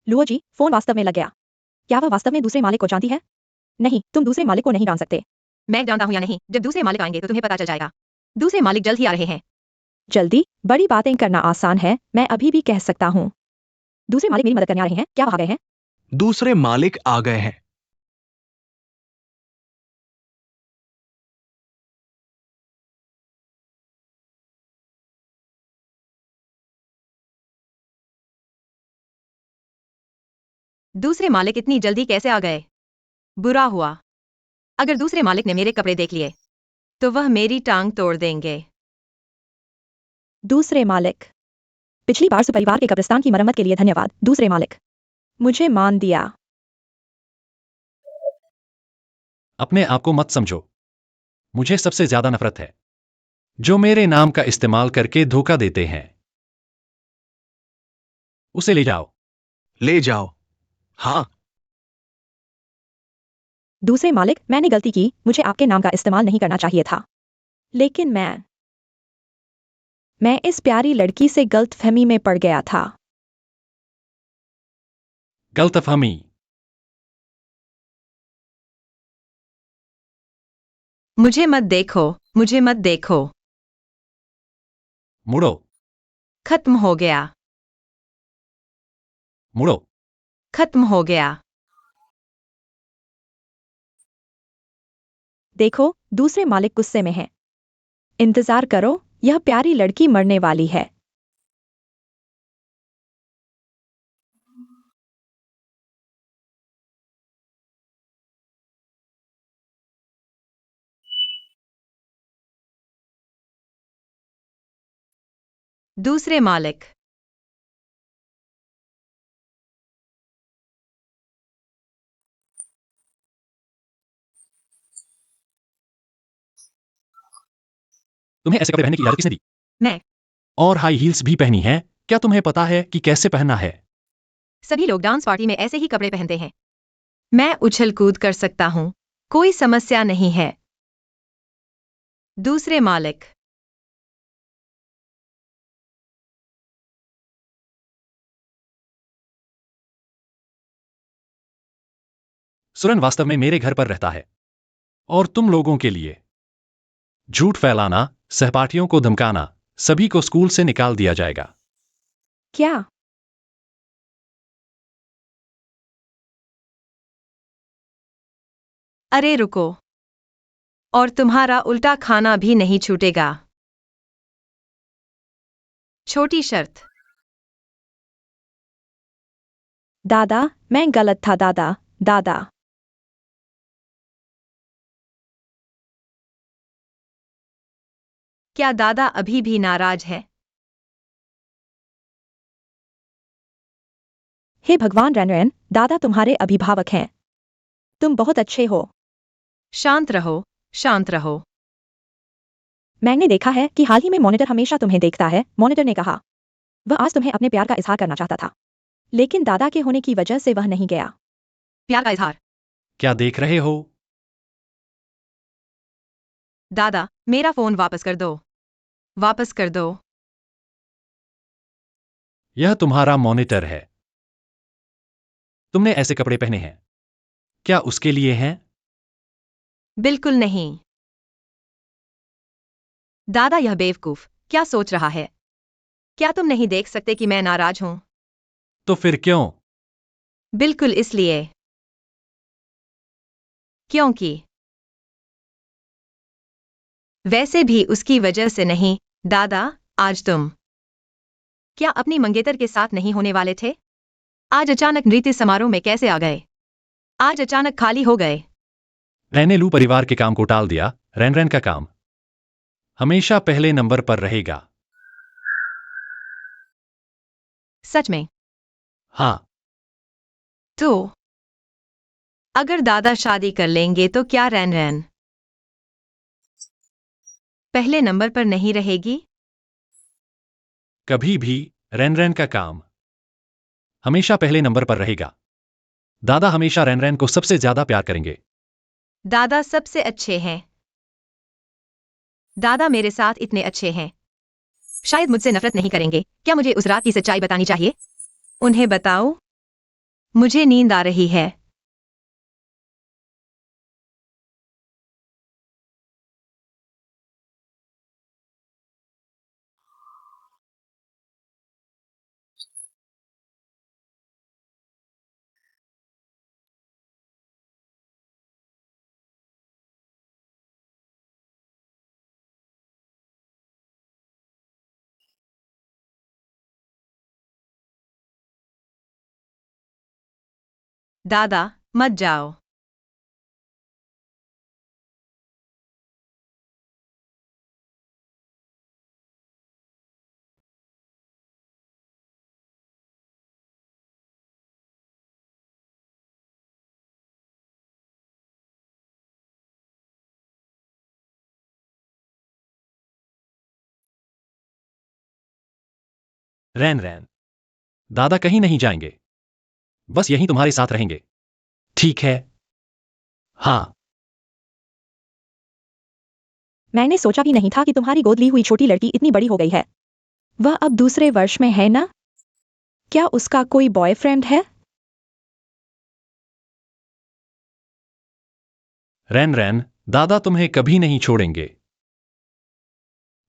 Speaker 4: लुओ जी, फोन वास्तव में लग गया। क्या वह वास्तव में दूसरे मालिक को जानती है? नहीं, तुम दूसरे मालिक को नहीं जान सकते।
Speaker 1: मैं जानता हूँ या नहीं, जब दूसरे मालिक आएंगे तो तुम्हें पता चल जाएगा। दूसरे मालिक जल्द ही आ रहे हैं।
Speaker 4: जल्दी? बड़ी बातें करना आसान है, मैं अभी भी कह सकता हूँ। दूसरे मालिक मेरी मदद करने आ रहे हैं, क्या वह आ गए हैं?
Speaker 2: दूसरे मालिक आ गए हैं।
Speaker 1: दूसरे मालिक इतनी जल्दी कैसे आ गए? बुरा हुआ। अगर दूसरे मालिक ने मेरे कपड़े देख लिए तो वह मेरी टांग तोड़ देंगे।
Speaker 4: दूसरे मालिक। पिछली बार सुपरिवार के कब्रिस्तान की मरम्मत के लिए धन्यवाद। दूसरे मालिक। मुझे मान दिया।
Speaker 3: अपने आप को मत समझो। मुझे सबसे ज्यादा नफरत है जो मेरे नाम का इस्तेमाल करके धोखा देते हैं। उसे ले जाओ।
Speaker 2: ले जाओ। हाँ।
Speaker 4: दूसरे मालिक, मैंने गलती की, मुझे आपके नाम का इस्तेमाल नहीं करना चाहिए था। लेकिन मैं इस प्यारी लड़की से गलतफहमी में पड़ गया था।
Speaker 3: गलतफहमी।
Speaker 1: मुझे मत देखो, मुझे मत देखो।
Speaker 3: मुड़ो।
Speaker 1: खत्म हो गया।
Speaker 3: मुड़ो।
Speaker 1: खत्म हो गया।
Speaker 4: देखो, दूसरे मालिक गुस्से में है। इंतजार करो, यह प्यारी लड़की मरने वाली है।
Speaker 1: दूसरे मालिक।
Speaker 3: तुम्हें ऐसे कपड़े पहनने की इजाजत किसने दी?
Speaker 1: मैं।
Speaker 3: और हाई हील्स भी पहनी है? क्या तुम्हें पता है कि कैसे पहनना है?
Speaker 1: सभी लोग डांस पार्टी में ऐसे ही कपड़े पहनते हैं। मैं उछल कूद कर सकता हूँ, कोई समस्या नहीं है। दूसरे मालिक।
Speaker 3: सुरन वास्तव में मेरे घर पर रहता है और तुम लोगों के लिए झूठ फैलाना, सहपाठियों को धमकाना, सभी को स्कूल से निकाल दिया जाएगा।
Speaker 4: क्या?
Speaker 1: अरे रुको। और तुम्हारा उल्टा खाना भी नहीं छूटेगा। छोटी शर्त।
Speaker 4: दादा, मैं गलत था दादा। दादा।
Speaker 1: क्या दादा अभी भी नाराज है?
Speaker 4: हे भगवान रैनरैन, दादा तुम्हारे अभिभावक हैं। तुम बहुत अच्छे हो।
Speaker 1: शांत रहो, शांत रहो।
Speaker 4: मैंने देखा है कि हाल ही में मॉनिटर हमेशा तुम्हें देखता है। मॉनिटर ने कहा वह आज तुम्हें अपने प्यार का इजहार करना चाहता था, लेकिन दादा के होने की वजह से वह नहीं गया।
Speaker 1: प्यार का इजहार।
Speaker 3: क्या देख रहे हो?
Speaker 1: दादा, मेरा फोन वापस कर दो। वापस कर दो।
Speaker 3: यह तुम्हारा मॉनिटर है। तुमने ऐसे कपड़े पहने हैं। क्या उसके लिए हैं?
Speaker 1: बिल्कुल नहीं। दादा, यह बेवकूफ क्या सोच रहा है? क्या तुम नहीं देख सकते कि मैं नाराज हूं?
Speaker 3: तो फिर क्यों?
Speaker 1: बिल्कुल इसलिए। क्योंकि। वैसे भी उसकी वजह से नहीं। दादा, आज तुम क्या अपनी मंगेतर के साथ नहीं होने वाले थे? आज अचानक नृत्य समारोह में कैसे आ गए? आज अचानक खाली हो गए।
Speaker 3: मैंने लू परिवार के काम को टाल दिया। रैन का काम हमेशा पहले नंबर पर रहेगा।
Speaker 1: सच में?
Speaker 3: हाँ।
Speaker 1: तो अगर दादा शादी कर लेंगे तो क्या रैन रैन पहले नंबर पर नहीं रहेगी?
Speaker 3: कभी भी रैन का काम हमेशा पहले नंबर पर रहेगा। दादा हमेशा रैन को सबसे ज्यादा प्यार करेंगे।
Speaker 1: दादा सबसे अच्छे हैं। दादा मेरे साथ इतने अच्छे हैं। शायद मुझसे नफरत नहीं करेंगे। क्या मुझे उस रात की सच्चाई बतानी चाहिए? उन्हें बताओ। मुझे नींद आ रही है। दादा मत जाओ।
Speaker 3: रैन रैन, दादा कहीं नहीं जाएंगे, बस यहीं तुम्हारे साथ रहेंगे। ठीक है? हाँ।
Speaker 4: मैंने सोचा भी नहीं था कि तुम्हारी गोद ली हुई छोटी लड़की इतनी बड़ी हो गई है। वह अब दूसरे वर्ष में है ना? क्या उसका कोई बॉयफ्रेंड है?
Speaker 3: रैन रैन, दादा तुम्हें कभी नहीं छोड़ेंगे।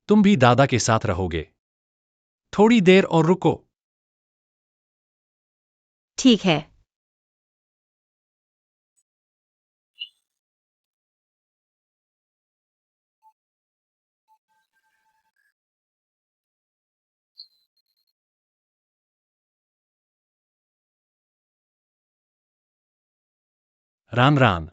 Speaker 3: तुम भी दादा के साथ रहोगे। थोड़ी देर और रुको।
Speaker 1: ठीक है।
Speaker 3: रान रान।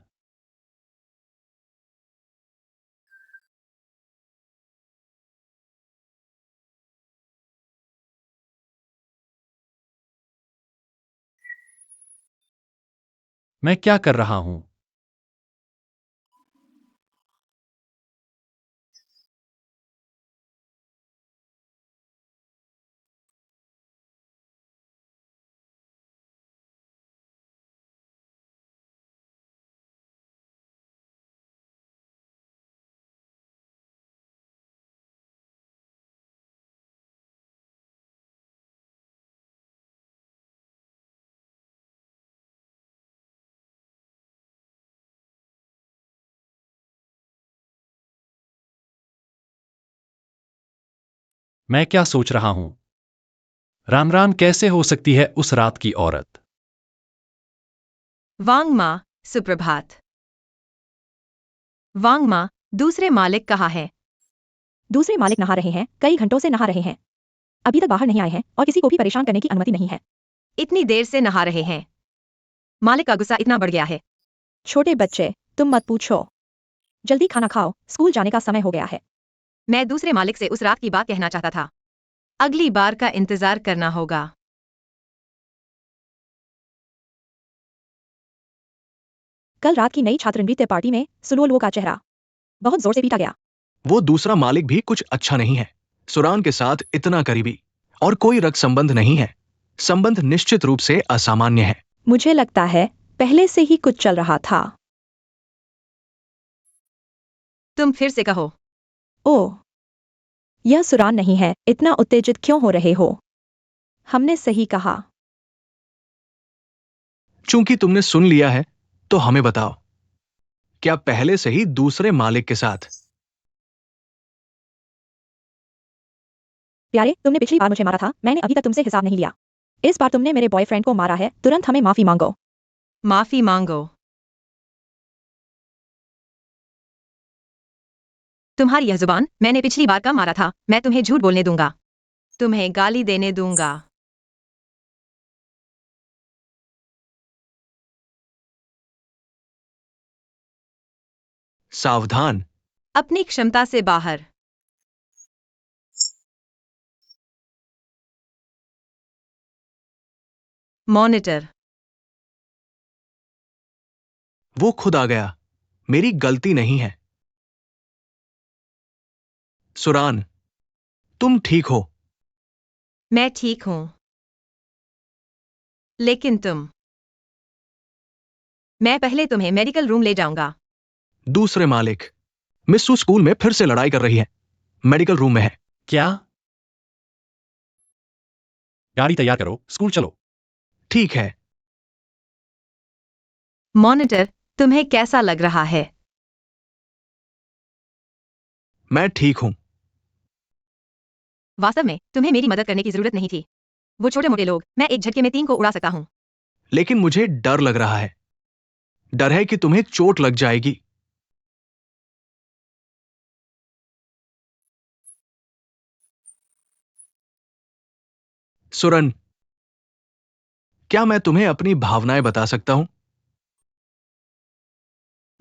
Speaker 3: मैं क्या कर रहा हूं? मैं क्या सोच रहा हूं? रान रान कैसे हो सकती है उस रात की औरत?
Speaker 1: वांग माँ, सुप्रभात। वांग माँ, दूसरे मालिक कहाँ है?
Speaker 4: दूसरे मालिक नहा रहे हैं, कई घंटों से नहा रहे हैं। अभी तक बाहर नहीं आए हैं और किसी को भी परेशान करने की अनुमति नहीं है।
Speaker 1: इतनी देर से नहा रहे हैं। मालिक का गुस्सा इतना बढ़ गया है।
Speaker 4: छोटे बच्चे, तुम मत पूछो। जल्दी खाना खाओ, स्कूल जाने का समय हो गया है।
Speaker 1: मैं दूसरे मालिक से उस रात की बात कहना चाहता था। अगली बार का इंतजार करना होगा।
Speaker 4: कल रात की नई छात्र नृत्य पार्टी में सुलोलवो का चेहरा बहुत जोर से पीटा गया।
Speaker 2: वो दूसरा मालिक भी कुछ अच्छा नहीं है। सुरान के साथ इतना करीबी और कोई रक्त संबंध नहीं है। संबंध निश्चित रूप से असामान्य है।
Speaker 4: मुझे लगता है पहले से ही कुछ चल रहा था।
Speaker 1: तुम फिर से कहो।
Speaker 4: ओह, यह सुरान नहीं है। इतना उत्तेजित क्यों हो रहे हो? हमने सही कहा।
Speaker 2: चूंकि तुमने सुन लिया है तो हमें बताओ, क्या पहले से ही दूसरे मालिक के साथ?
Speaker 4: प्यारे, तुमने पिछली बार मुझे मारा था, मैंने अभी तक तुमसे हिसाब नहीं लिया। इस बार तुमने मेरे बॉयफ्रेंड को मारा है, तुरंत हमें माफी मांगो।
Speaker 1: माफी मांगो। तुम्हारी यह जुबान, मैंने पिछली बार कब मारा था, मैं तुम्हें झूठ बोलने दूंगा। तुम्हें गाली देने दूंगा।
Speaker 2: सावधान।
Speaker 1: अपनी क्षमता से बाहर। मॉनिटर।
Speaker 2: वो खुद आ गया। मेरी गलती नहीं है। सुरान, तुम ठीक हो।
Speaker 1: मैं ठीक हूं। लेकिन मैं पहले तुम्हें मेडिकल रूम ले जाऊंगा।
Speaker 2: दूसरे मालिक, मिस्सू स्कूल में फिर से लड़ाई कर रही है। मेडिकल रूम में है।
Speaker 3: क्या? गाड़ी तैयार करो, स्कूल चलो।
Speaker 2: ठीक है।
Speaker 1: मॉनिटर, तुम्हें कैसा लग रहा है?
Speaker 2: मैं ठीक हूं।
Speaker 1: वास्तव में तुम्हें मेरी मदद करने की जरूरत नहीं थी। वो छोटे मोटे लोग, मैं एक झटके में 3 को उड़ा सकता हूं।
Speaker 2: लेकिन मुझे डर लग रहा है। डर है कि तुम्हें चोट लग जाएगी। सुरन, क्या मैं तुम्हें अपनी भावनाएं बता सकता हूं?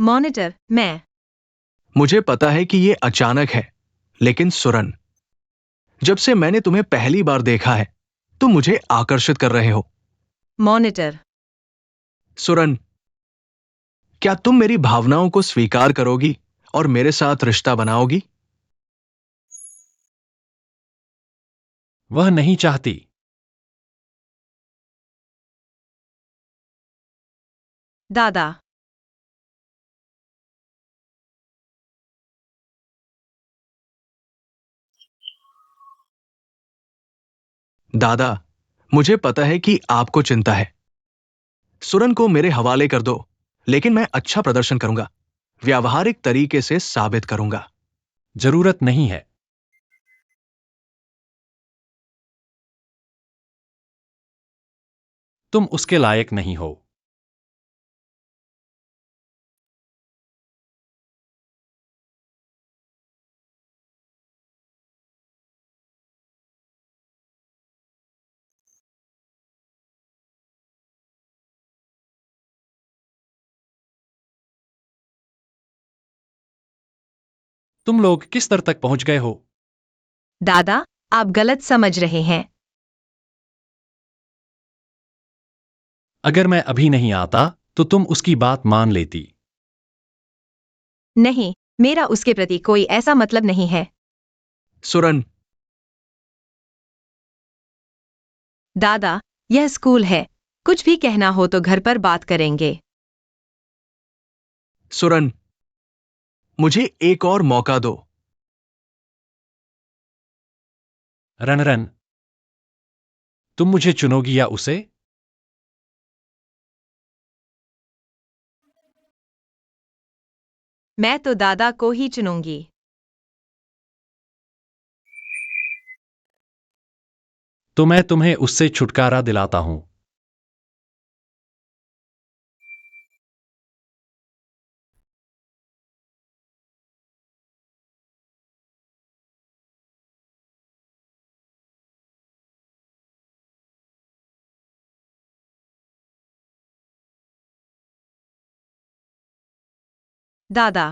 Speaker 1: मॉनिटर, मैं।
Speaker 2: मुझे पता है कि ये अचानक है, लेकिन सुरन, जब से मैंने तुम्हें पहली बार देखा है, तुम मुझे आकर्षित कर रहे हो।
Speaker 1: मॉनिटर,
Speaker 2: सुरन, क्या तुम मेरी भावनाओं को स्वीकार करोगी और मेरे साथ रिश्ता बनाओगी?
Speaker 3: वह नहीं चाहती।
Speaker 1: दादा,
Speaker 2: दादा, मुझे पता है कि आपको चिंता है। सुरन को मेरे हवाले कर दो, लेकिन मैं अच्छा प्रदर्शन करूंगा, व्यावहारिक तरीके से साबित करूंगा।
Speaker 3: जरूरत नहीं है। तुम उसके लायक नहीं हो। तुम लोग किस स्तर तक पहुंच गए हो?
Speaker 1: दादा, आप गलत समझ रहे हैं।
Speaker 3: अगर मैं अभी नहीं आता तो तुम उसकी बात मान लेती।
Speaker 1: नहीं, मेरा उसके प्रति कोई ऐसा मतलब नहीं है।
Speaker 2: सुरन,
Speaker 1: दादा, यह स्कूल है। कुछ भी कहना हो तो घर पर बात करेंगे।
Speaker 2: सुरन, मुझे एक और मौका दो।
Speaker 3: रन, तुम मुझे चुनोगी या उसे?
Speaker 1: मैं तो दादा को ही चुनूंगी।
Speaker 3: तो मैं तुम्हें उससे छुटकारा दिलाता हूं।
Speaker 1: दादा,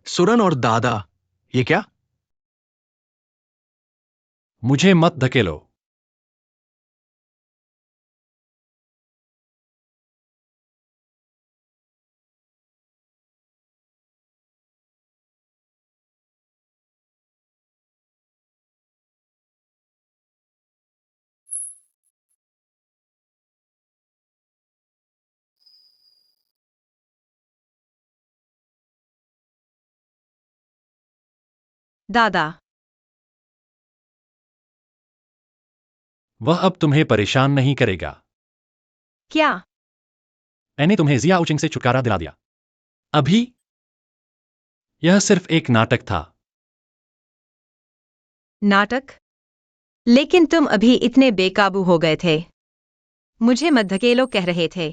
Speaker 2: सुरन और दादा, ये क्या?
Speaker 3: मुझे मत धकेलो।
Speaker 1: दादा,
Speaker 3: वह अब तुम्हें परेशान नहीं करेगा।
Speaker 1: क्या?
Speaker 3: मैंने तुम्हें जिया उचिंग से छुटकारा दिला दिया। अभी यह सिर्फ एक नाटक था।
Speaker 1: नाटक? लेकिन तुम अभी इतने बेकाबू हो गए थे। मुझे मत धकेलो कह रहे थे।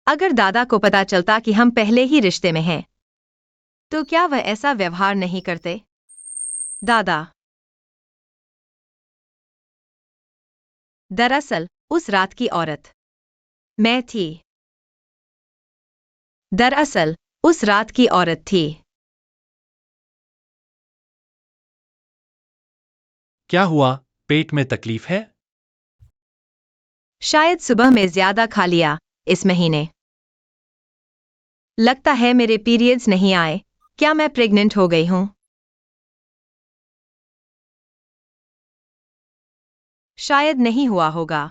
Speaker 1: अगर दादा को पता चलता कि हम पहले ही रिश्ते में हैं, तो क्या वह ऐसा व्यवहार नहीं करते? दादा, दरअसल उस रात की औरत मैं थी। दरअसल उस रात की औरत थी।
Speaker 3: क्या हुआ? पेट में तकलीफ है?
Speaker 1: शायद सुबह में ज्यादा खा लिया इस महीने। लगता है मेरे पीरियड्स नहीं आए। क्या मैं प्रेग्नेंट हो गई हूं? शायद नहीं हुआ होगा।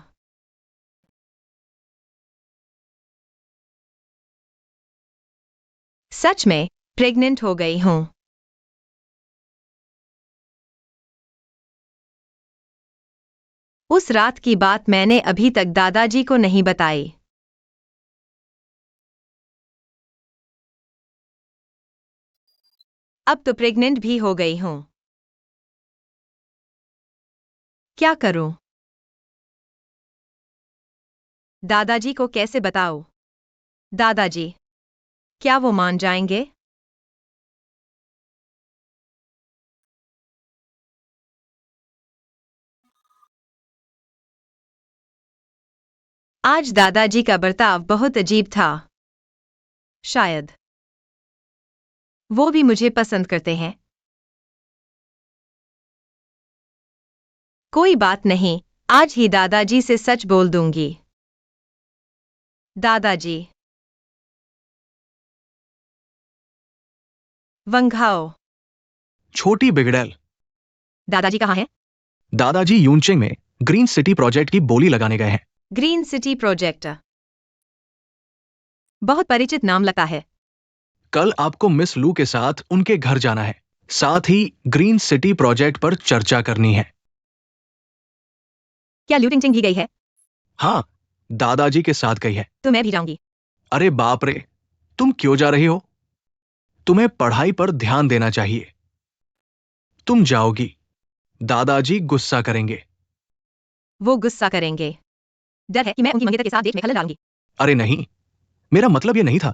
Speaker 1: सच में प्रेग्नेंट हो गई हूं। उस रात की बात मैंने अभी तक दादाजी को नहीं बताई। अब तो प्रेग्नेंट भी हो गई हूं। क्या करूं? दादाजी को कैसे बताऊं? दादाजी, क्या वो मान जाएंगे? आज दादाजी का बर्ताव बहुत अजीब था। शायद वो भी मुझे पसंद करते हैं। कोई बात नहीं, आज ही दादाजी से सच बोल दूंगी। दादाजी। वंघाओ।
Speaker 2: छोटी बिगड़ैल।
Speaker 1: दादाजी कहाँ हैं?
Speaker 2: दादाजी यूनचेंग में ग्रीन सिटी प्रोजेक्ट की बोली लगाने गए हैं।
Speaker 1: Green city project. बहुत परिचित नाम लगता है।
Speaker 2: कल आपको मिस लू के साथ उनके घर जाना है, साथ ही ग्रीन सिटी प्रोजेक्ट पर चर्चा करनी है।
Speaker 1: क्या ल्यूटिंग भी गई है?
Speaker 2: हाँ, दादाजी के साथ गई है।
Speaker 1: तो मैं भी जाऊंगी।
Speaker 2: अरे बाप रे, तुम क्यों जा रही हो? तुम्हें पढ़ाई पर ध्यान देना चाहिए। तुम जाओगी, दादाजी गुस्सा करेंगे।
Speaker 1: वो गुस्सा करेंगे। डर है कि मैं उनकी मंगेतर के साथ देश में खलल डालूंगी।
Speaker 2: अरे नहीं, मेरा मतलब ये नहीं था।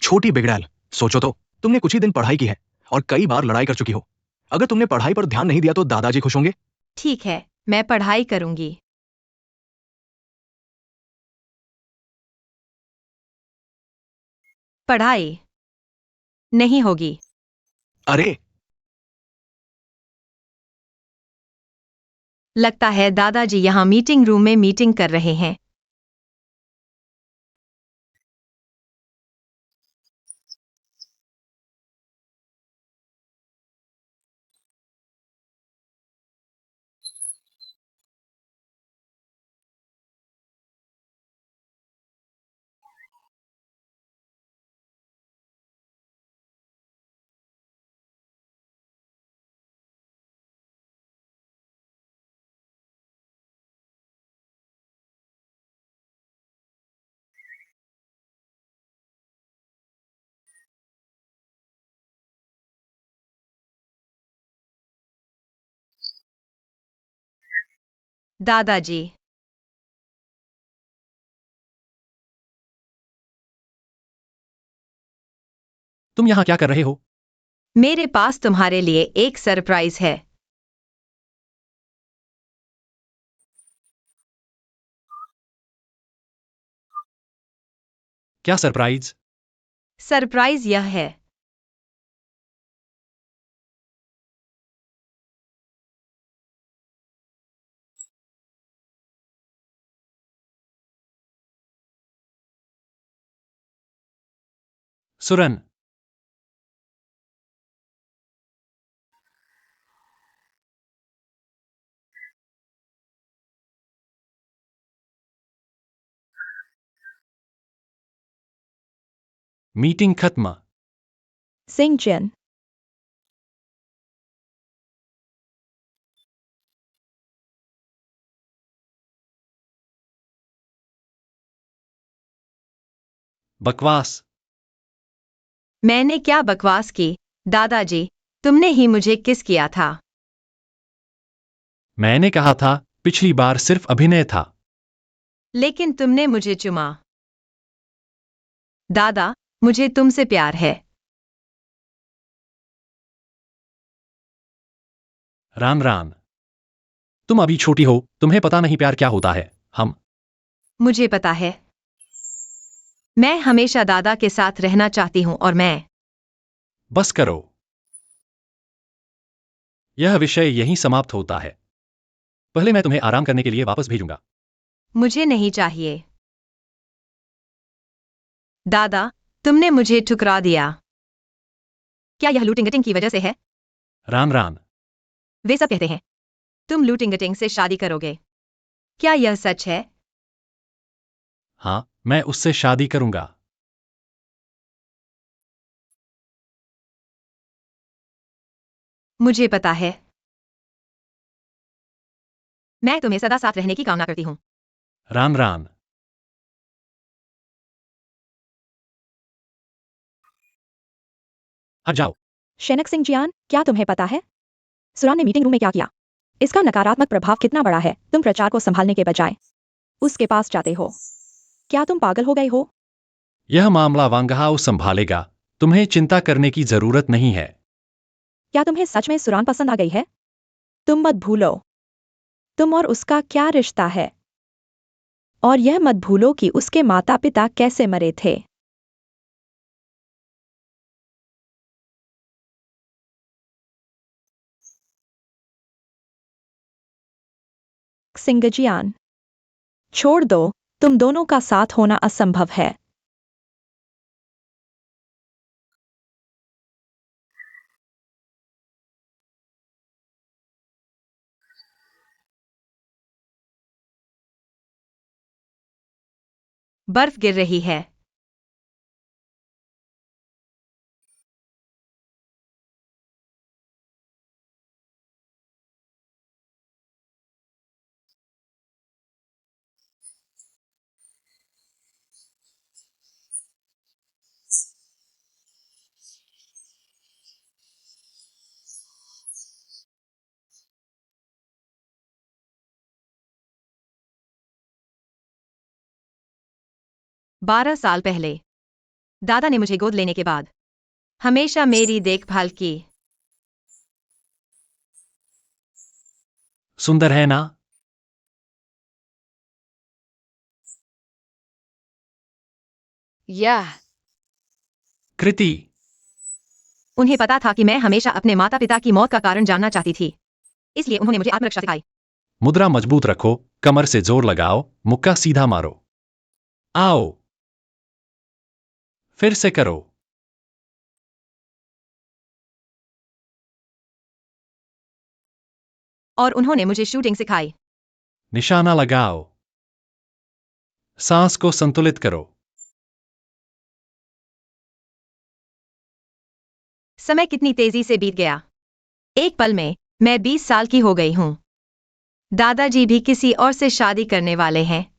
Speaker 2: छोटी बिगड़ैल, सोचो तो, तुमने कुछ ही दिन पढ़ाई की है और कई बार लड़ाई कर चुकी हो। अगर तुमने पढ़ाई पर ध्यान नहीं दिया तो दादाजी खुश होंगे।
Speaker 1: ठीक है, मैं पढ़ाई करूंगी। पढ़ाई नहीं होगी।
Speaker 2: अरे
Speaker 1: लगता है दादाजी यहाँ मीटिंग रूम में मीटिंग कर रहे हैं। दादाजी।
Speaker 3: तुम यहाँ क्या कर रहे हो?
Speaker 1: मेरे पास तुम्हारे लिए एक सरप्राइज है।
Speaker 3: क्या सरप्राइज?
Speaker 1: सरप्राइज यह है।
Speaker 3: सुरन। मीटिंग खत्म।
Speaker 4: सिंह जिन।
Speaker 3: बकवास।
Speaker 1: मैंने क्या बकवास की? दादाजी, तुमने ही मुझे किस किया था।
Speaker 3: मैंने कहा था पिछली बार सिर्फ अभिनय था।
Speaker 1: लेकिन तुमने मुझे चुमा। दादा, मुझे तुमसे प्यार है।
Speaker 3: रान रान। तुम अभी छोटी हो, तुम्हें पता नहीं प्यार क्या होता है।
Speaker 1: मुझे पता है। मैं हमेशा दादा के साथ रहना चाहती हूँ और मैं।
Speaker 3: बस करो। यह विषय यहीं समाप्त होता है। पहले मैं तुम्हें आराम करने के लिए वापस भेजूंगा।
Speaker 1: मुझे नहीं चाहिए। दादा, तुमने मुझे ठुकरा दिया। क्या यह लूटिंगटिंग की वजह से है?
Speaker 3: रान रान।
Speaker 1: वे सब कहते हैं तुम लूटिंगटिंग से शादी करोगे। क्या यह सच है?
Speaker 3: हाँ, मैं उससे शादी करूंगा।
Speaker 1: मुझे पता है। मैं तुम्हें सदा साथ रहने की कामना करती हूँ।
Speaker 3: रान रान। हट जाओ।
Speaker 4: शेनक सिंह जियान, क्या तुम्हें पता है सुरान ने मीटिंग रूम में क्या किया? इसका नकारात्मक प्रभाव कितना बड़ा है। तुम प्रचार को संभालने के बजाय उसके पास जाते हो। क्या तुम पागल हो गए हो?
Speaker 3: यह मामला वांगहाउ संभालेगा। तुम्हें चिंता करने की जरूरत नहीं है।
Speaker 4: क्या तुम्हें सच में सुरान पसंद आ गई है? तुम मत भूलो तुम और उसका क्या रिश्ता है और यह मत भूलो कि उसके माता पिता कैसे मरे थे। सिंगजियान, छोड़ दो, तुम दोनों का साथ होना असंभव है।
Speaker 1: बर्फ गिर रही है। बारह साल पहले दादा ने मुझे गोद लेने के बाद हमेशा मेरी देखभाल की।
Speaker 3: सुंदर है ना?
Speaker 1: यह
Speaker 3: कृति,
Speaker 1: उन्हें पता था कि मैं हमेशा अपने माता पिता की मौत का कारण जानना चाहती थी, इसलिए उन्होंने मुझे आत्मरक्षा सिखाई।
Speaker 3: मुद्रा मजबूत रखो, कमर से जोर लगाओ, मुक्का सीधा मारो। आओ, फिर से करो।
Speaker 1: और उन्होंने मुझे शूटिंग सिखाई।
Speaker 3: निशाना लगाओ, सांस को संतुलित करो।
Speaker 1: समय कितनी तेजी से बीत गया। एक पल में मैं 20 साल की हो गई हूं। दादाजी भी किसी और से शादी करने वाले हैं।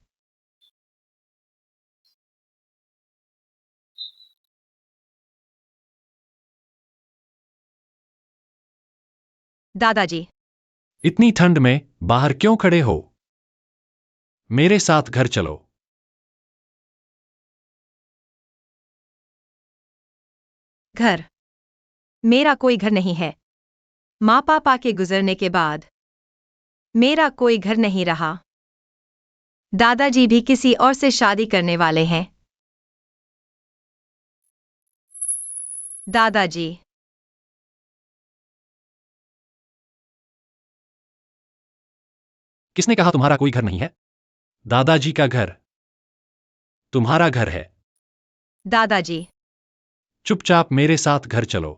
Speaker 1: दादाजी,
Speaker 3: इतनी ठंड में बाहर क्यों खड़े हो? मेरे साथ घर चलो।
Speaker 1: घर? मेरा कोई घर नहीं है। माँ पापा के गुजरने के बाद मेरा कोई घर नहीं रहा। दादाजी भी किसी और से शादी करने वाले हैं। दादाजी,
Speaker 3: किसने कहा तुम्हारा कोई घर नहीं है? दादाजी का घर तुम्हारा घर है।
Speaker 1: दादाजी,
Speaker 3: चुपचाप मेरे साथ घर चलो।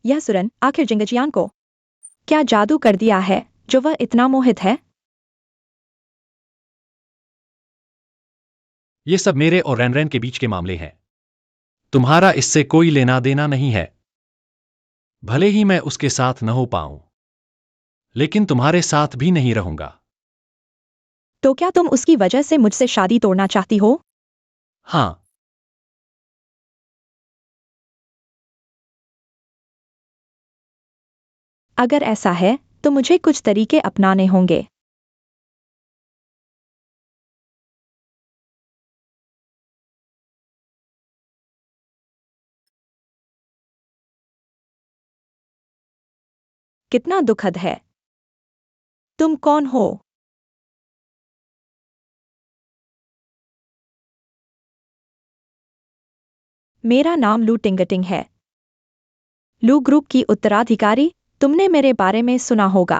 Speaker 4: यह सुरन आखिर जिंगजियान को क्या जादू कर दिया है जो वह इतना मोहित है?
Speaker 3: ये सब मेरे और रैनरैन के बीच के मामले हैं। तुम्हारा इससे कोई लेना देना नहीं है। भले ही मैं उसके साथ न हो पाऊं, लेकिन तुम्हारे साथ भी नहीं रहूंगा।
Speaker 4: तो क्या तुम उसकी वजह से मुझसे शादी तोड़ना चाहती हो?
Speaker 3: हां,
Speaker 4: अगर ऐसा है तो मुझे कुछ तरीके अपनाने होंगे। कितना दुखद है। तुम कौन हो? मेरा नाम लू टिंगटिंग है। लू ग्रुप की उत्तराधिकारी। तुमने मेरे बारे में सुना होगा।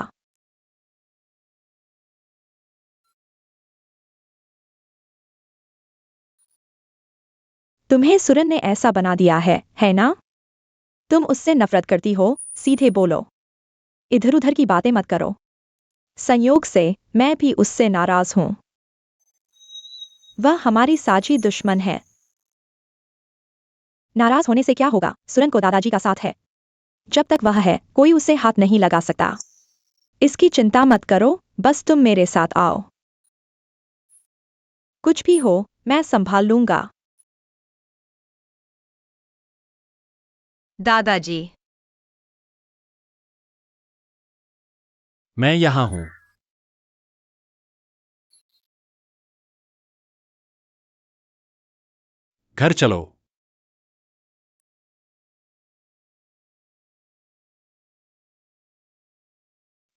Speaker 4: तुम्हें सुरन ने ऐसा बना दिया है ना? तुम उससे नफरत करती हो, सीधे बोलो। इधर उधर की बातें मत करो। संयोग से मैं भी उससे नाराज हूं। वह हमारी साझी दुश्मन है। नाराज होने से क्या होगा? सुरन को दादाजी का साथ है। जब तक वह है कोई उसे हाथ नहीं लगा सकता। इसकी चिंता मत करो, बस तुम मेरे साथ आओ। कुछ भी हो, मैं संभाल लूंगा।
Speaker 1: दादाजी,
Speaker 3: मैं यहां हूं। घर चलो।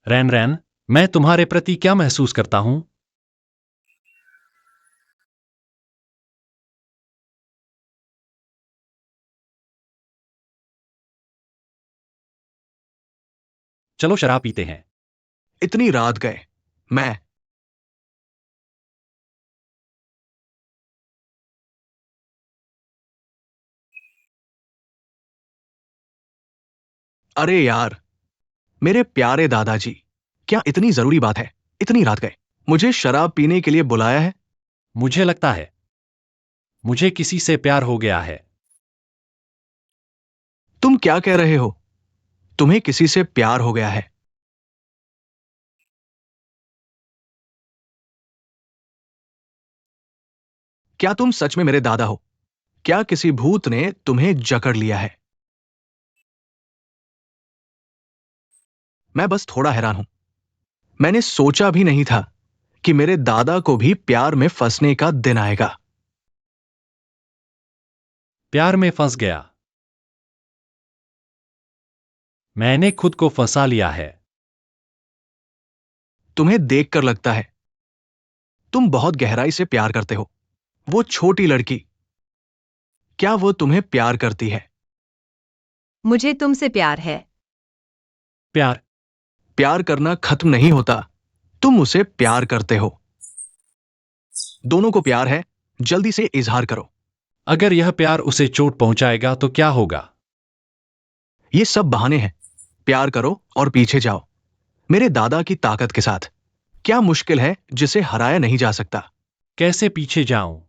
Speaker 3: रैन रैन, मैं तुम्हारे प्रति क्या महसूस करता हूं? चलो शराब पीते हैं।
Speaker 2: इतनी रात गए। मैं अरे यार, मेरे प्यारे दादाजी, क्या इतनी जरूरी बात है? इतनी रात गए, मुझे शराब पीने के लिए बुलाया है?
Speaker 3: मुझे लगता है मुझे किसी से प्यार हो गया है।
Speaker 2: तुम क्या कह रहे हो? तुम्हें किसी से प्यार हो गया है? क्या तुम सच में मेरे दादा हो? क्या किसी भूत ने तुम्हें जकड़ लिया है? मैं बस थोड़ा हैरान हूं। मैंने सोचा भी नहीं था कि मेरे दादा को भी प्यार में फंसने का दिन आएगा।
Speaker 3: प्यार में फंस गया। मैंने खुद को फंसा लिया है।
Speaker 2: तुम्हें देखकर लगता है तुम बहुत गहराई से प्यार करते हो। वो छोटी लड़की, क्या वो तुम्हें प्यार करती है?
Speaker 1: मुझे तुमसे प्यार है।
Speaker 3: प्यार?
Speaker 2: प्यार करना खत्म नहीं होता। तुम उसे प्यार करते हो। दोनों को प्यार है। जल्दी से इजहार करो।
Speaker 3: अगर यह प्यार उसे चोट पहुंचाएगा तो क्या होगा?
Speaker 2: ये सब बहाने हैं। प्यार करो और पीछे जाओ, मेरे दादा की ताकत के साथ। क्या मुश्किल है जिसे हराया नहीं जा सकता?
Speaker 3: कैसे पीछे जाऊं?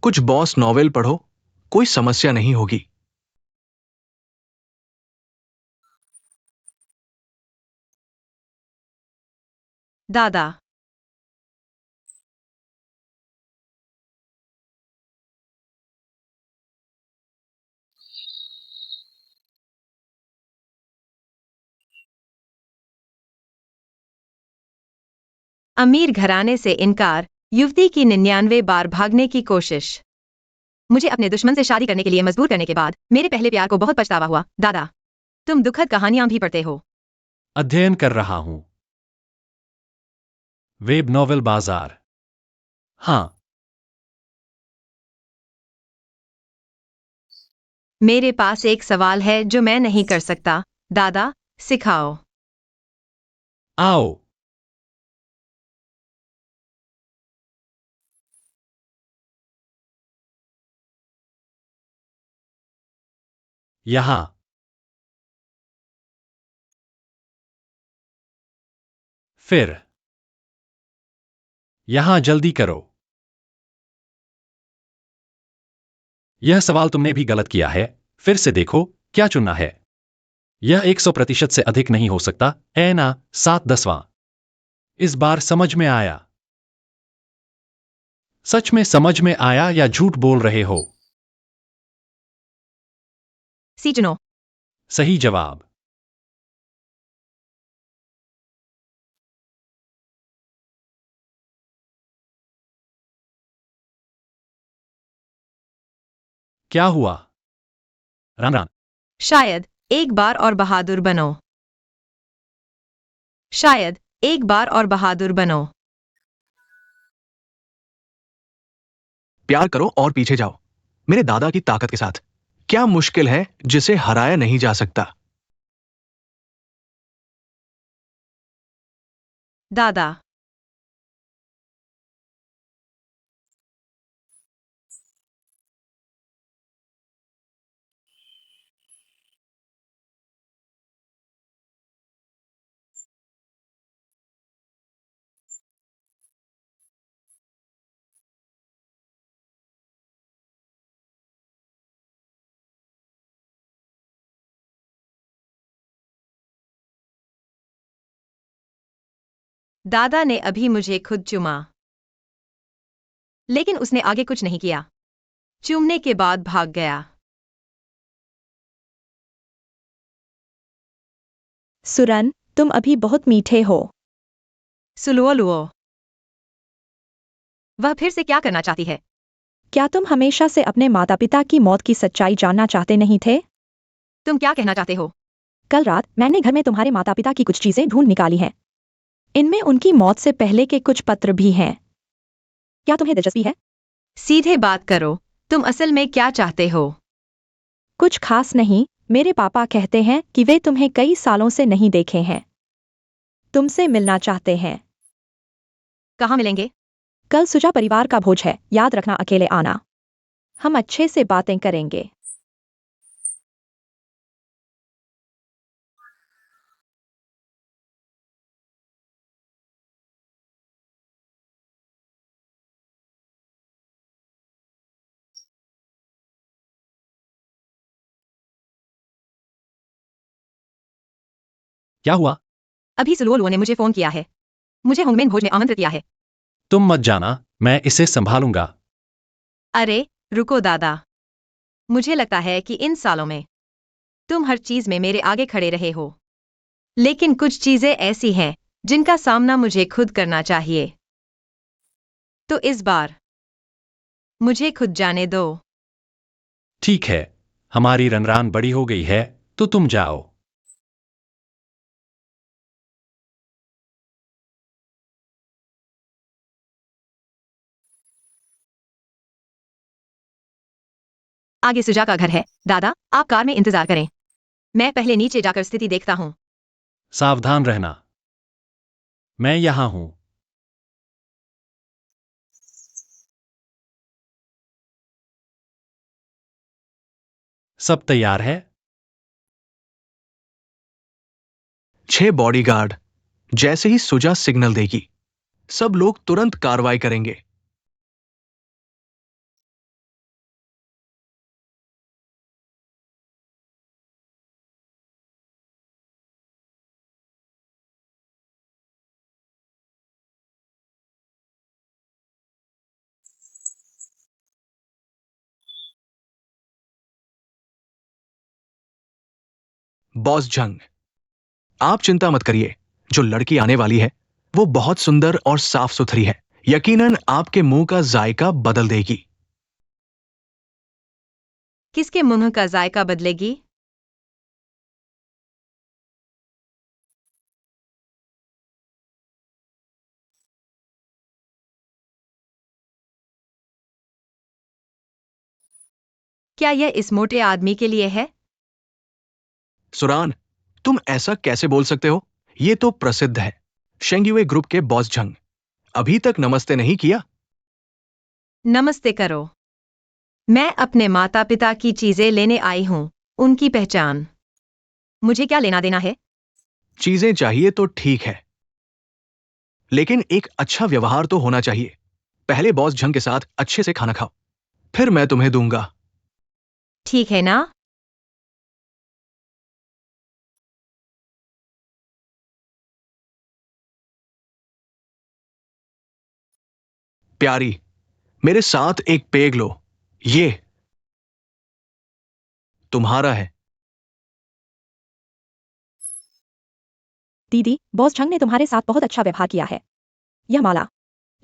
Speaker 2: कुछ बॉस नॉवेल पढ़ो, कोई समस्या नहीं होगी।
Speaker 1: दादा, अमीर घराने से इनकार, युवती की 99 बार भागने की कोशिश। मुझे अपने दुश्मन से शादी करने के लिए मजबूर करने के बाद मेरे पहले प्यार को बहुत पछतावा हुआ। दादा, तुम दुखद कहानियां भी पढ़ते हो?
Speaker 3: अध्ययन कर रहा हूं। वेब नॉवेल बाजार। हां।
Speaker 1: मेरे पास एक सवाल है जो मैं नहीं कर सकता। दादा, सिखाओ।
Speaker 3: आओ। यहां। फिर यहां जल्दी करो। यह सवाल तुमने भी गलत किया है। फिर से देखो, क्या चुनना है? यह 100% से अधिक नहीं हो सकता। ए ना, 7/10। इस बार समझ में आया। सच में समझ में आया या झूठ बोल रहे हो?
Speaker 1: सी चुनो।
Speaker 3: सही जवाब। क्या हुआ? राम राम।
Speaker 1: शायद एक बार और बहादुर बनो। शायद एक बार और बहादुर बनो।
Speaker 2: प्यार करो और पीछे जाओ, मेरे दादा की ताकत के साथ। क्या मुश्किल है जिसे हराया नहीं जा सकता?
Speaker 1: दादा, दादा ने अभी मुझे खुद चूमा, लेकिन उसने आगे कुछ नहीं किया। चूमने के बाद भाग गया।
Speaker 4: सुरन, तुम अभी बहुत मीठे हो।
Speaker 1: सुलुओ लुओ। वह फिर से क्या करना चाहती है?
Speaker 4: क्या तुम हमेशा से अपने माता पिता की मौत की सच्चाई जानना चाहते नहीं थे?
Speaker 1: तुम क्या कहना चाहते हो?
Speaker 4: कल रात मैंने घर में तुम्हारे माता पिता की कुछ चीजें ढूंढ निकाली हैं। इनमें उनकी मौत से पहले के कुछ पत्र भी हैं। क्या तुम्हें दिलचस्पी है?
Speaker 1: सीधे बात करो, तुम असल में क्या चाहते हो?
Speaker 4: कुछ खास नहीं, मेरे पापा कहते हैं कि वे तुम्हें कई सालों से नहीं देखे हैं। तुमसे मिलना चाहते हैं।
Speaker 1: कहाँ मिलेंगे?
Speaker 4: कल सुजा परिवार का भोज है, याद रखना अकेले आना। हम अच्छे से बातें करेंगे।
Speaker 3: क्या हुआ?
Speaker 1: अभी सुलोलुओ ने मुझे फोन किया है। मुझे होंगमेन भोज में आमंत्रित किया है।
Speaker 3: तुम मत जाना, मैं इसे संभालूंगा।
Speaker 1: अरे रुको दादा, मुझे लगता है कि इन सालों में तुम हर चीज में मेरे आगे खड़े रहे हो, लेकिन कुछ चीजें ऐसी हैं जिनका सामना मुझे खुद करना चाहिए। तो इस बार मुझे खुद जाने दो।
Speaker 3: ठीक है, हमारी रनरान बड़ी हो गई है, तो तुम जाओ।
Speaker 1: आगे सुजा का घर है। दादा, आप कार में इंतजार करें। मैं पहले नीचे जाकर स्थिति देखता हूँ।
Speaker 3: सावधान रहना। मैं यहां हूं। सब तैयार है?
Speaker 2: 6 बॉडीगार्ड। जैसे ही सुजा सिग्नल देगी, सब लोग तुरंत कार्रवाई करेंगे। बॉस जंग, आप चिंता मत करिए। जो लड़की आने वाली है वो बहुत सुंदर और साफ सुथरी है। यकीनन आपके मुंह का जायका बदल देगी।
Speaker 1: किसके मुंह का जायका बदलेगी? क्या यह इस मोटे आदमी के लिए है?
Speaker 2: सुरान, तुम ऐसा कैसे बोल सकते हो? ये तो प्रसिद्ध है, शेंगयुए ग्रुप के बॉस जंग। अभी तक नमस्ते नहीं किया।
Speaker 1: नमस्ते करो। मैं अपने माता पिता की चीजें लेने आई हूँ, उनकी पहचान। मुझे क्या लेना देना है?
Speaker 2: चीजें चाहिए तो ठीक है, लेकिन एक अच्छा व्यवहार तो होना चाहिए। पहले बॉस जंग के साथ अच्छे से खाना खाओ, फिर मैं तुम्हें दूंगा।
Speaker 1: ठीक है ना?
Speaker 2: प्यारी, मेरे साथ एक पेग लो। ये तुम्हारा है।
Speaker 4: दीदी, बॉस झंग ने तुम्हारे साथ बहुत अच्छा व्यवहार किया है। यह माला,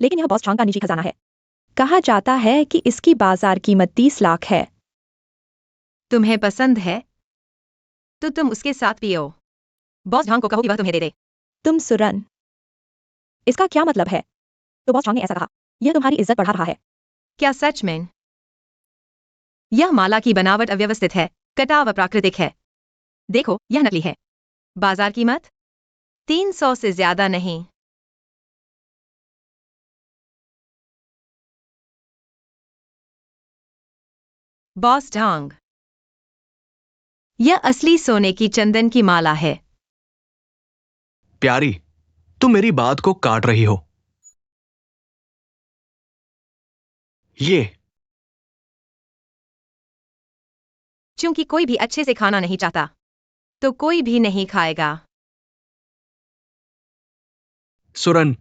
Speaker 4: लेकिन यह बॉस झंग का निजी खजाना है। कहा जाता है कि इसकी बाजार कीमत 30 लाख है।
Speaker 1: तुम्हें पसंद है तो तुम उसके साथ पियो। बॉस झांग को कहो कि वह तुम्हें दे दे।
Speaker 4: तुम सुरन, इसका क्या मतलब है? तो बॉस झंग ने ऐसा कहा। यह तुम्हारी इज्जत बढ़ा रहा है।
Speaker 1: क्या सच में? यह माला की बनावट अव्यवस्थित है, कटाव अप्राकृतिक है। देखो, यह नकली है। बाजार कीमत 300 से ज्यादा नहीं। बॉस झांग, यह असली सोने की चंदन की माला है।
Speaker 2: प्यारी, तुम मेरी बात को काट रही हो। ये
Speaker 1: क्योंकि कोई भी अच्छे से खाना नहीं चाहता, तो कोई भी नहीं खाएगा।
Speaker 2: सुरन,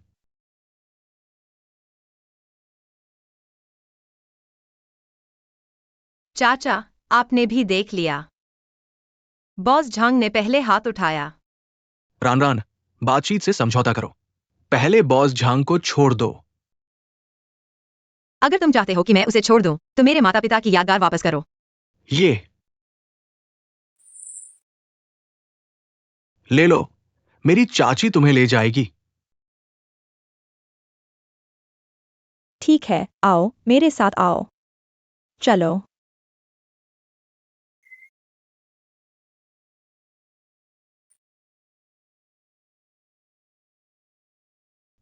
Speaker 1: चाचा, आपने भी देख लिया। बॉस झांग ने पहले हाथ उठाया।
Speaker 2: रान रान, बातचीत से समझौता करो। पहले बॉस झांग को छोड़ दो।
Speaker 1: अगर तुम चाहते हो कि मैं उसे छोड़ दूं, तो मेरे माता पिता की यादगार वापस करो।
Speaker 2: ये ले लो, मेरी चाची तुम्हें ले जाएगी।
Speaker 4: ठीक है, आओ, मेरे साथ आओ। चलो।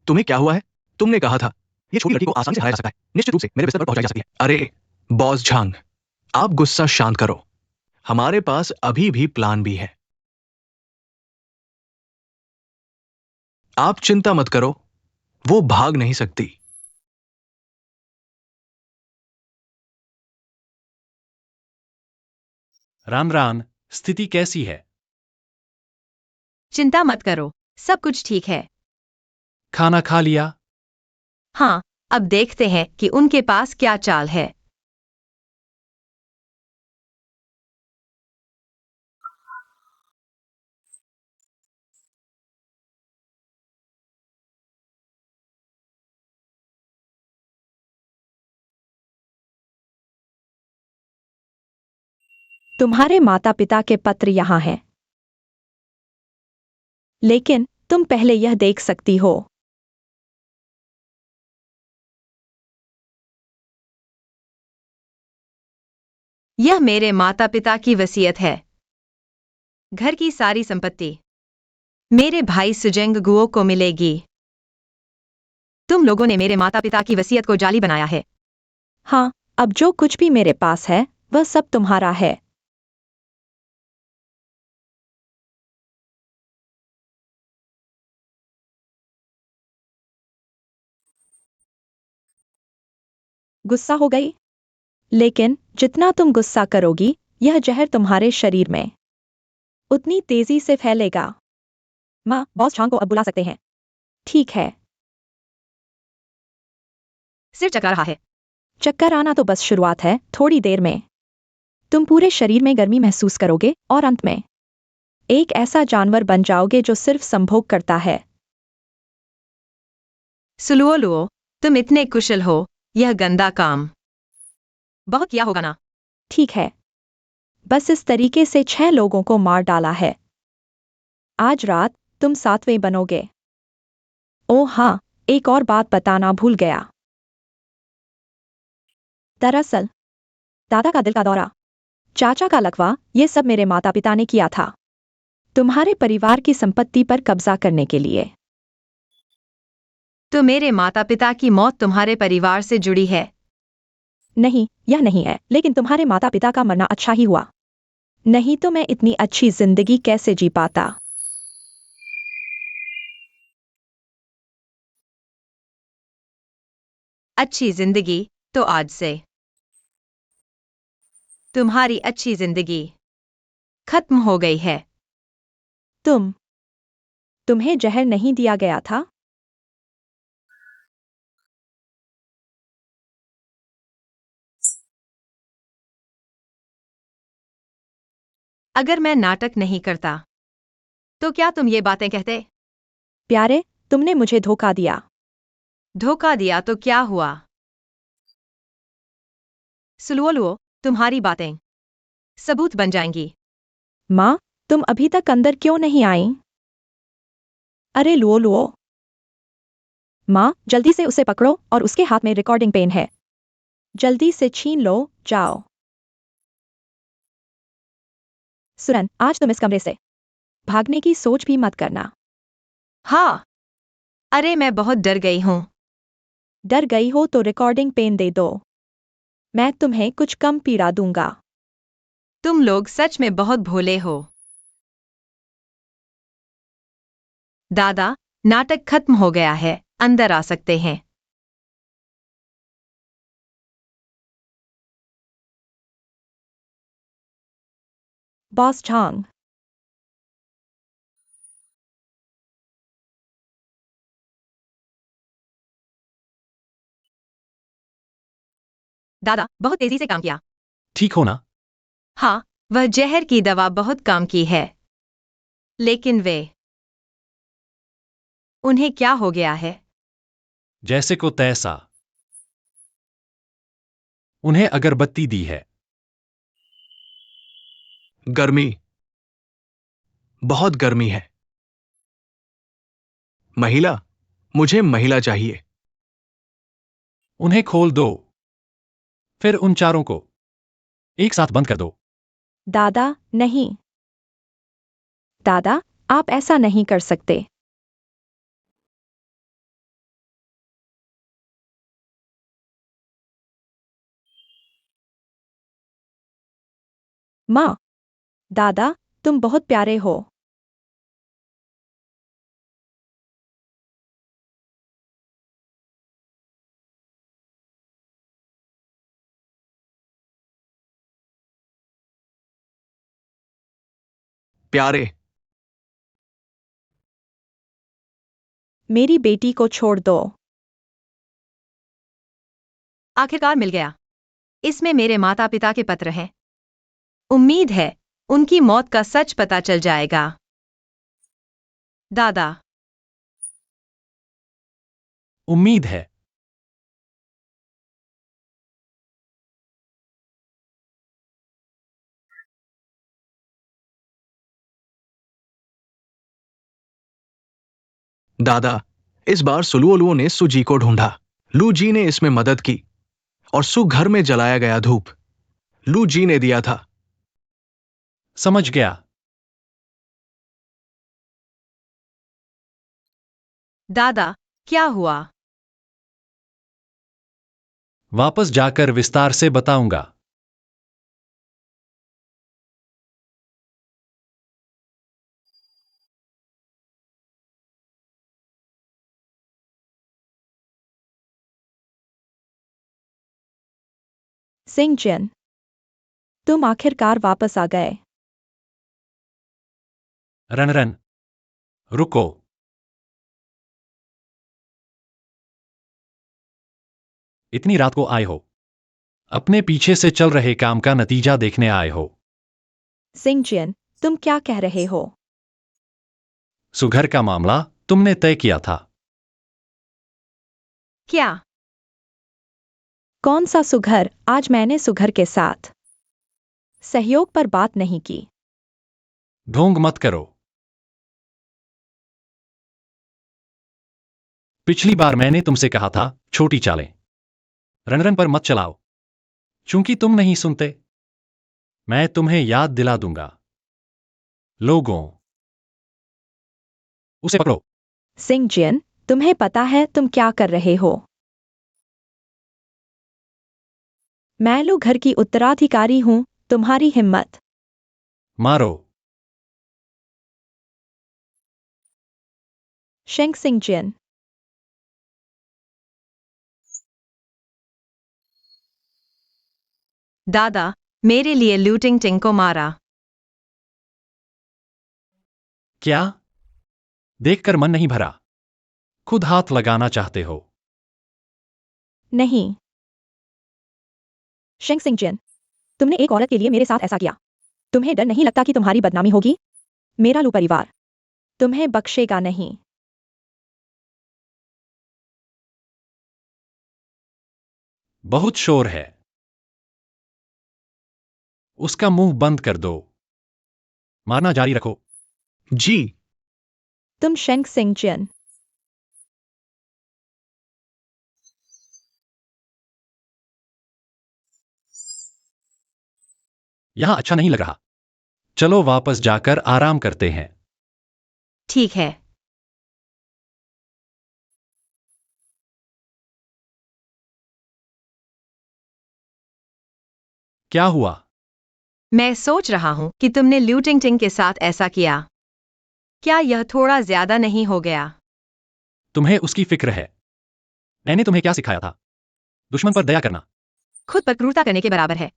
Speaker 2: तुम्हें क्या हुआ है? तुमने कहा था ये छोटी लड़की को आसानी से हराया जा सकता है, निश्चित रूप से मेरे बिस्तर पर पहुंचाई जा सकती है। अरे बॉस झांग, आप गुस्सा शांत करो। हमारे पास अभी भी प्लान भी है। आप चिंता मत करो, वो भाग नहीं सकती।
Speaker 3: राम राम, स्थिति कैसी है?
Speaker 1: चिंता मत करो, सब कुछ ठीक है।
Speaker 3: खाना खा लिया?
Speaker 1: हाँ, अब देखते हैं कि उनके पास क्या चाल है।
Speaker 4: तुम्हारे माता पिता के पत्र यहाँ हैं। लेकिन तुम पहले यह देख सकती हो।
Speaker 1: यह मेरे माता पिता की वसीयत है। घर की सारी संपत्ति मेरे भाई सुजेंग गुओ को मिलेगी। तुम लोगों ने मेरे माता पिता की वसीयत को जाली बनाया है।
Speaker 4: हाँ, अब जो कुछ भी मेरे पास है वह सब तुम्हारा है। गुस्सा हो गई? लेकिन जितना तुम गुस्सा करोगी, यह जहर तुम्हारे शरीर में उतनी तेजी से फैलेगा। माँ, बॉस झांग को अब बुला सकते हैं। ठीक है।
Speaker 1: सिर चकरा रहा है।
Speaker 4: चक्कर आना तो बस शुरुआत है, थोड़ी देर में तुम पूरे शरीर में गर्मी महसूस करोगे और अंत में एक ऐसा जानवर बन जाओगे जो सिर्फ संभोग करता है।
Speaker 1: सुलुओ, तुम इतने कुशल हो, यह गंदा काम बहुत किया होगा ना?
Speaker 4: ठीक है, बस इस तरीके से 6 लोगों को मार डाला है। आज रात तुम 7वें बनोगे। ओह हाँ, एक और बात बताना भूल गया। दरअसल दादा का दिल का दौरा, चाचा का लकवा, ये सब मेरे माता पिता ने किया था तुम्हारे परिवार की संपत्ति पर कब्जा करने के लिए।
Speaker 1: तो मेरे माता पिता की मौत तुम्हारे परिवार से जुड़ी है?
Speaker 4: नहीं, यह नहीं है, लेकिन तुम्हारे माता पिता का मरना अच्छा ही हुआ। नहीं तो मैं इतनी अच्छी जिंदगी कैसे जी पाता।
Speaker 1: अच्छी जिंदगी तो आज से तुम्हारी अच्छी जिंदगी खत्म हो गई है।
Speaker 4: तुम्हें जहर नहीं दिया गया था?
Speaker 1: अगर मैं नाटक नहीं करता तो क्या तुम ये बातें कहते?
Speaker 4: प्यारे, तुमने मुझे धोखा दिया।
Speaker 1: धोखा दिया तो क्या हुआ? सुलुओ, तुम्हारी बातें सबूत बन जाएंगी।
Speaker 4: माँ, तुम अभी तक अंदर क्यों नहीं आई? अरे लुओ, माँ, जल्दी से उसे पकड़ो और उसके हाथ में रिकॉर्डिंग पेन है। जल्दी से छीन लो, जाओ। सुरन, आज तुम इस कमरे से भागने की सोच भी मत करना।
Speaker 1: हाँ, अरे मैं बहुत डर गई हूं।
Speaker 4: डर गई हो तो रिकॉर्डिंग पेन दे दो। मैं तुम्हें कुछ कम पीड़ा दूंगा।
Speaker 1: तुम लोग सच में बहुत भोले हो। दादा, नाटक खत्म हो गया है, अंदर आ सकते हैं।
Speaker 4: बॉस झांग।
Speaker 1: दादा, बहुत तेजी से काम किया।
Speaker 3: ठीक हो ना?
Speaker 1: हाँ, वह जहर की दवा बहुत काम की है। लेकिन उन्हें क्या हो गया है?
Speaker 3: जैसे को तैसा। उन्हें अगरबत्ती दी है।
Speaker 2: गर्मी, बहुत गर्मी है। महिला? मुझे महिला चाहिए।
Speaker 3: उन्हें खोल दो। फिर उन चारों को एक साथ बंद कर दो।
Speaker 4: दादा, नहीं। दादा, आप ऐसा नहीं कर सकते। माँ, दादा, तुम बहुत प्यारे हो।
Speaker 2: प्यारे।
Speaker 4: मेरी बेटी को छोड़ दो।
Speaker 1: आखिरकार मिल गया। इसमें मेरे माता पिता के पत्र हैं। उम्मीद है उनकी मौत का सच पता चल जाएगा। दादा।
Speaker 3: उम्मीद है।
Speaker 2: दादा, इस बार सुलुओलुओ ने सुजी को ढूंढा। लू जी ने इसमें मदद की और सु घर में जलाया गया धूप लू जी ने दिया था।
Speaker 3: समझ गया।
Speaker 1: दादा, क्या हुआ?
Speaker 3: वापस जाकर विस्तार से बताऊंगा।
Speaker 4: सिंगजिन, तुम आखिरकार वापस आ गए।
Speaker 3: रनरन, रुको। इतनी रात को आए हो। अपने पीछे से चल रहे काम का नतीजा देखने आए हो।
Speaker 4: सिंगजिन, तुम क्या कह रहे हो?
Speaker 3: सुघर का मामला तुमने तय किया था।
Speaker 1: क्या?
Speaker 4: कौन सा सुघर? आज मैंने सुघर के साथ सहयोग पर बात नहीं की।
Speaker 3: ढोंग मत करो। पिछली बार मैंने तुमसे कहा था छोटी चालें रनरन पर मत चलाओ। चूंकि तुम नहीं सुनते, मैं तुम्हें याद दिला दूंगा। लोगों, उसे पकड़ो।
Speaker 4: सिंगजिन, तुम्हें पता है तुम क्या कर रहे हो? मैं लू घर की उत्तराधिकारी हूं। तुम्हारी हिम्मत।
Speaker 3: मारो।
Speaker 4: शेंग सिंगजिन।
Speaker 1: दादा, मेरे लिए लूटिंग टिंग को मारा।
Speaker 3: क्या? देखकर मन नहीं भरा। खुद हाथ लगाना चाहते हो?
Speaker 4: नहीं। शेंग सिंगजिन, तुमने एक औरत के लिए मेरे साथ ऐसा किया। तुम्हें डर नहीं लगता कि तुम्हारी बदनामी होगी? मेरा लू परिवार तुम्हें बख्शेगा नहीं।
Speaker 3: बहुत शोर है। उसका मुंह बंद कर दो। मारना जारी रखो।
Speaker 2: जी।
Speaker 4: तुम शेंग सिंगजिन।
Speaker 3: यहां अच्छा नहीं लग रहा। चलो वापस जाकर आराम करते हैं।
Speaker 1: ठीक है।
Speaker 3: क्या हुआ?
Speaker 1: मैं सोच रहा हूं कि तुमने लूटिंग टिंग के साथ ऐसा किया। क्या यह थोड़ा ज्यादा नहीं हो गया?
Speaker 3: तुम्हें उसकी फिक्र है। मैंने तुम्हें क्या सिखाया था? दुश्मन पर दया करना।
Speaker 1: खुद पर क्रूरता करने के बराबर है।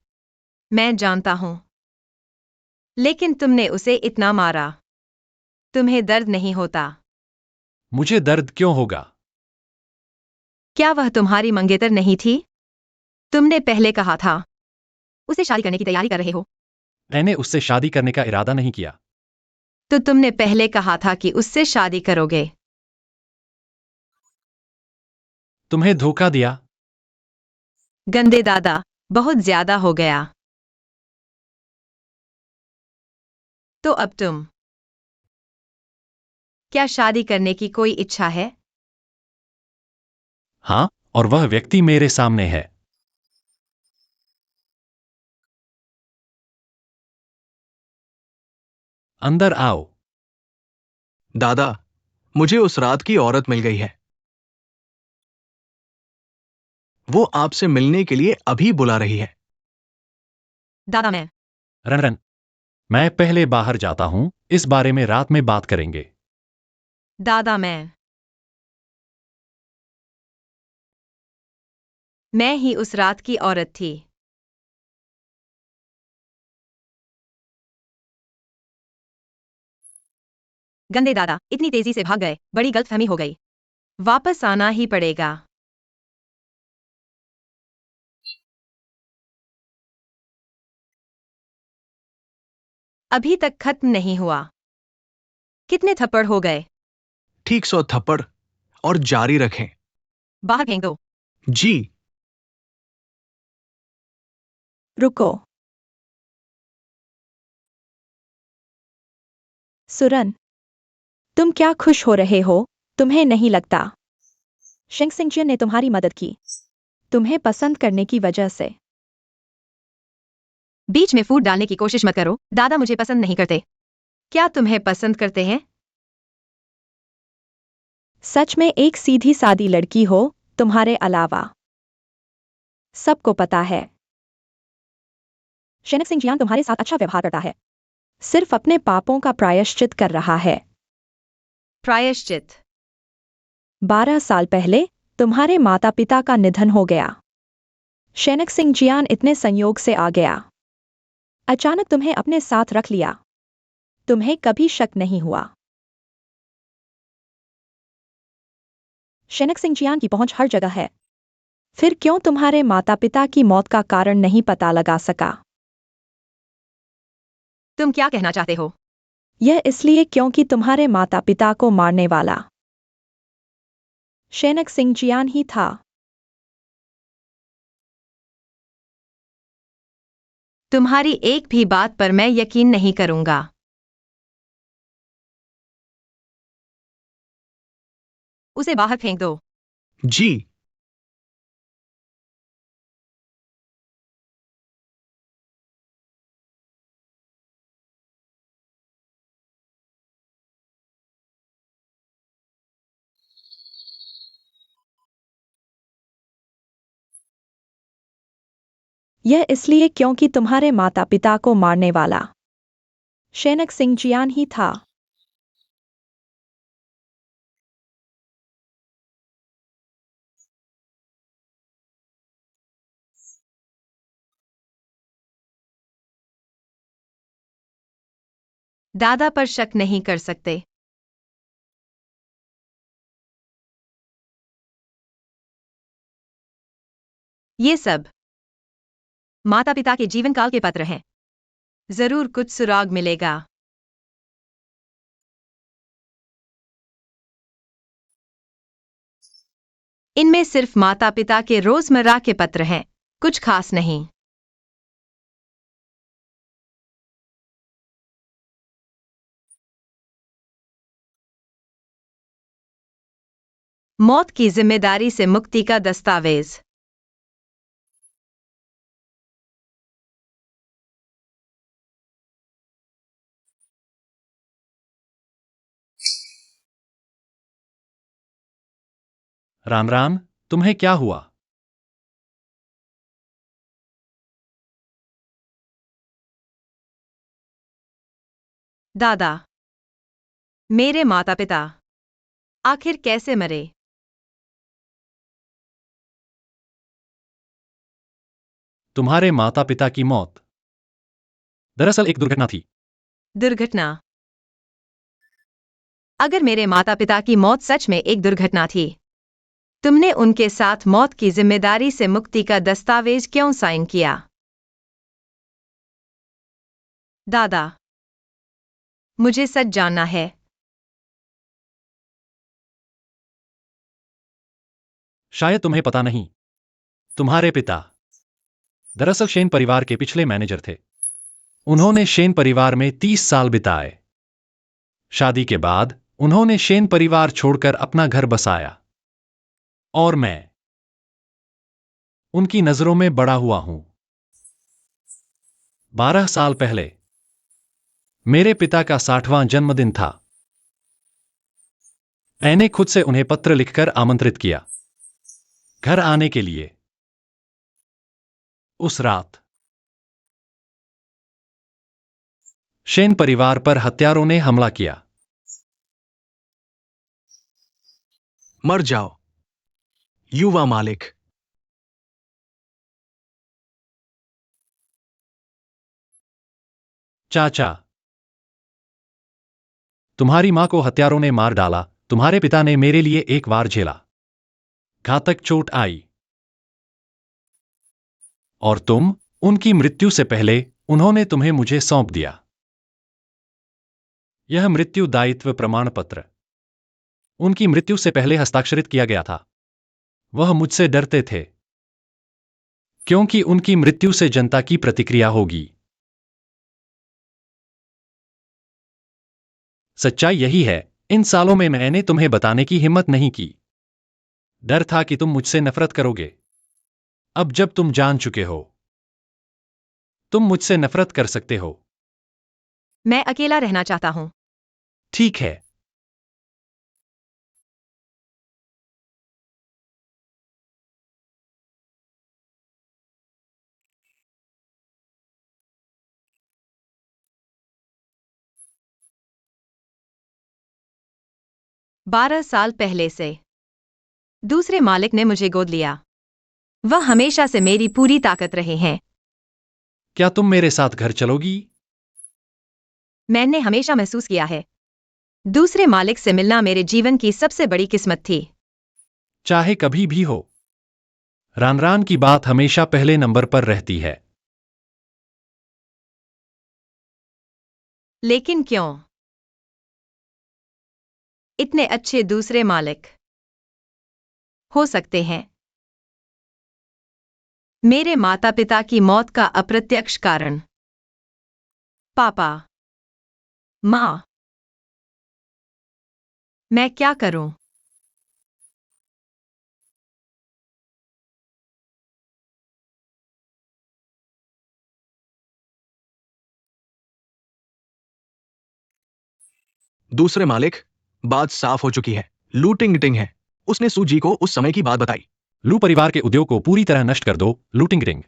Speaker 1: मैं जानता हूं। लेकिन तुमने उसे इतना मारा। तुम्हें दर्द नहीं होता?
Speaker 3: मुझे दर्द क्यों होगा?
Speaker 1: क्या वह तुम्हारी मंगेतर नहीं थी? तुमने पहले कहा था उसे शादी करने की तैयारी कर रहे हो।
Speaker 3: मैंने उससे शादी करने का इरादा नहीं किया।
Speaker 1: तो तुमने पहले कहा था कि उससे शादी करोगे।
Speaker 3: तुम्हें धोखा दिया।
Speaker 1: गंदे दादा, बहुत ज्यादा हो गया। तो अब तुम क्या शादी करने की कोई इच्छा है?
Speaker 3: हाँ, और वह व्यक्ति मेरे सामने है। अंदर आओ।
Speaker 2: दादा, मुझे उस रात की औरत मिल गई है। वो आपसे मिलने के लिए अभी बुला रही है।
Speaker 1: दादा मैं
Speaker 3: रनरन, मैं पहले बाहर जाता हूं, इस बारे में रात में बात करेंगे।
Speaker 1: दादा मैं ही उस रात की औरत थी। गंदे दादा इतनी तेजी से भाग गए, बड़ी गलतफहमी हो गई। वापस आना ही पड़ेगा। अभी तक खत्म नहीं हुआ। कितने थप्पड़ हो गए?
Speaker 2: ठीक 100 थप्पड़, और जारी रखें।
Speaker 1: बाहर फेंक दो।
Speaker 2: जी।
Speaker 4: रुको। सुरन, तुम क्या खुश हो रहे हो? तुम्हें नहीं लगता शिंग सिंगजियन ने तुम्हारी मदद की, तुम्हें पसंद करने की वजह से?
Speaker 1: बीच में फूट डालने की कोशिश मत करो। दादा मुझे पसंद नहीं करते। क्या तुम्हें पसंद करते हैं?
Speaker 4: सच में एक सीधी सादी लड़की हो, तुम्हारे अलावा सबको पता है शेनक सिंह जियान तुम्हारे साथ अच्छा व्यवहार करता है, सिर्फ अपने पापों का प्रायश्चित कर रहा है।
Speaker 1: प्रायश्चित?
Speaker 4: 12 साल पहले तुम्हारे माता पिता का निधन हो गया। शेनक सिंह जियान इतने संयोग से आ गया, अचानक तुम्हें अपने साथ रख लिया। तुम्हें कभी शक नहीं हुआ? शेनक सिंह जियान की पहुंच हर जगह है, फिर क्यों तुम्हारे माता पिता की मौत का कारण नहीं पता लगा सका?
Speaker 1: तुम क्या कहना चाहते हो?
Speaker 4: यह इसलिए क्योंकि तुम्हारे माता पिता को मारने वाला शेनक सिंह जियान ही था।
Speaker 1: तुम्हारी एक भी बात पर मैं यकीन नहीं करूंगा। उसे बाहर फेंक दो।
Speaker 2: जी।
Speaker 4: यह इसलिए क्योंकि तुम्हारे माता पिता को मारने वाला शेनक सिंह जियान ही था।
Speaker 1: दादा पर शक नहीं कर सकते। ये सब माता पिता के जीवन काल के पत्र हैं। जरूर कुछ सुराग मिलेगा। इनमें सिर्फ माता पिता के रोजमर्रा के पत्र हैं, कुछ खास नहीं। मौत की जिम्मेदारी से मुक्ति का दस्तावेज।
Speaker 3: राम राम, तुम्हें क्या हुआ?
Speaker 1: दादा, मेरे माता पिता आखिर कैसे मरे?
Speaker 3: तुम्हारे माता पिता की मौत दरअसल एक दुर्घटना थी।
Speaker 1: दुर्घटना? अगर मेरे माता पिता की मौत सच में एक दुर्घटना थी, तुमने उनके साथ मौत की जिम्मेदारी से मुक्ति का दस्तावेज क्यों साइन किया? दादा, मुझे सच जानना है।
Speaker 3: शायद तुम्हें पता नहीं, तुम्हारे पिता दरअसल शेन परिवार के पिछले मैनेजर थे। उन्होंने शेन परिवार में 30 साल बिताए। शादी के बाद उन्होंने शेन परिवार छोड़कर अपना घर बसाया और मैं उनकी नजरों में बड़ा हुआ हूं। 12 साल पहले मेरे पिता का 60वां जन्मदिन था। मैंने खुद से उन्हें पत्र लिखकर आमंत्रित किया घर आने के लिए। उस रात शेन परिवार पर हत्यारों ने हमला किया।
Speaker 2: मर जाओ युवा मालिक।
Speaker 3: चाचा, तुम्हारी मां को हत्यारों ने मार डाला। तुम्हारे पिता ने मेरे लिए एक वार झेला, घातक चोट आई, और तुम, उनकी मृत्यु से पहले उन्होंने तुम्हें मुझे सौंप दिया। यह मृत्यु दायित्व प्रमाण पत्र उनकी मृत्यु से पहले हस्ताक्षरित किया गया था। वह मुझसे डरते थे क्योंकि उनकी मृत्यु से जनता की प्रतिक्रिया होगी। सच्चाई यही है, इन सालों में मैंने तुम्हें बताने की हिम्मत नहीं की। डर था कि तुम मुझसे नफरत करोगे। अब जब तुम जान चुके हो, तुम मुझसे नफरत कर सकते हो।
Speaker 1: मैं अकेला रहना चाहता हूं।
Speaker 3: ठीक है।
Speaker 1: बारह साल पहले से दूसरे मालिक ने मुझे गोद लिया। वह हमेशा से मेरी पूरी ताकत रहे हैं।
Speaker 3: क्या तुम मेरे साथ घर चलोगी?
Speaker 1: मैंने हमेशा महसूस किया है, दूसरे मालिक से मिलना मेरे जीवन की सबसे बड़ी किस्मत थी।
Speaker 3: चाहे कभी भी हो, रान की बात हमेशा पहले नंबर पर रहती है।
Speaker 1: लेकिन क्यों? इतने अच्छे दूसरे मालिक हो सकते हैं। मेरे माता पिता की मौत का अप्रत्यक्ष कारण। पापा, माँ, मैं क्या करूं?
Speaker 2: दूसरे मालिक, बात साफ हो चुकी है। लूटिंग टिंग है। उसने सूजी को उस समय की बात बताई।
Speaker 3: लू परिवार के उद्योग को पूरी तरह नष्ट कर दो। लूटिंग रिंग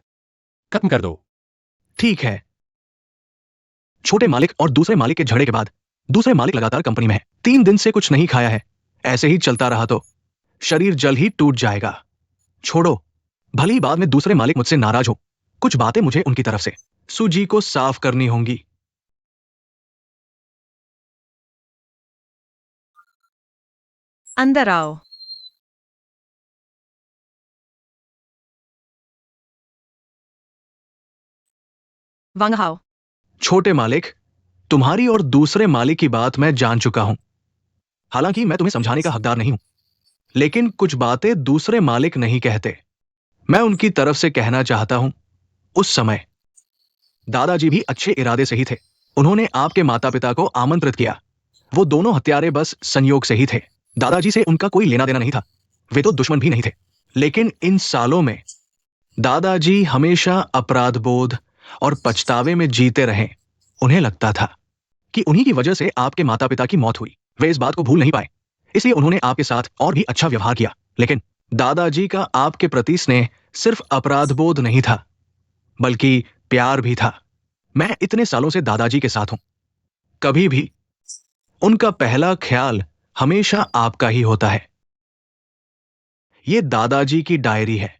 Speaker 3: खत्म कर दो।
Speaker 2: ठीक है। छोटे मालिक और दूसरे मालिक के झगड़े के बाद दूसरे मालिक लगातार कंपनी में है। 3 दिन से कुछ नहीं खाया है। ऐसे ही चलता रहा तो शरीर जल्द ही टूट जाएगा। छोड़ो, भले ही बाद में दूसरे मालिक मुझसे नाराज हो। कुछ बातें मुझे उनकी तरफ से सूजी को साफ करनी होंगी।
Speaker 1: अंदर आओ। वंगाओ।
Speaker 2: छोटे मालिक, तुम्हारी और दूसरे मालिक की बात मैं जान चुका हूं। हालांकि मैं तुम्हें समझाने का हकदार नहीं हूं, लेकिन कुछ बातें दूसरे मालिक नहीं कहते। मैं उनकी तरफ से कहना चाहता हूं। उस समय दादाजी भी अच्छे इरादे से ही थे। उन्होंने आपके माता पिता को आमंत्रित किया। वो दोनों हत्यारे बस संयोग से ही थे। दादाजी से उनका कोई लेना देना नहीं था। वे तो दुश्मन भी नहीं थे। लेकिन इन सालों में दादाजी हमेशा अपराध बोध और पछतावे में जीते रहे। उन्हें लगता था कि उन्हीं की वजह से आपके माता पिता की मौत हुई। वे इस बात को भूल नहीं पाए, इसलिए उन्होंने आपके साथ और भी अच्छा व्यवहार किया। लेकिन दादाजी का आपके प्रति स्नेह सिर्फ अपराध बोध नहीं था, बल्कि प्यार भी था। मैं इतने सालों से दादाजी के साथ हूं। कभी भी उनका पहला ख्याल हमेशा आपका ही होता है। ये दादाजी की डायरी है।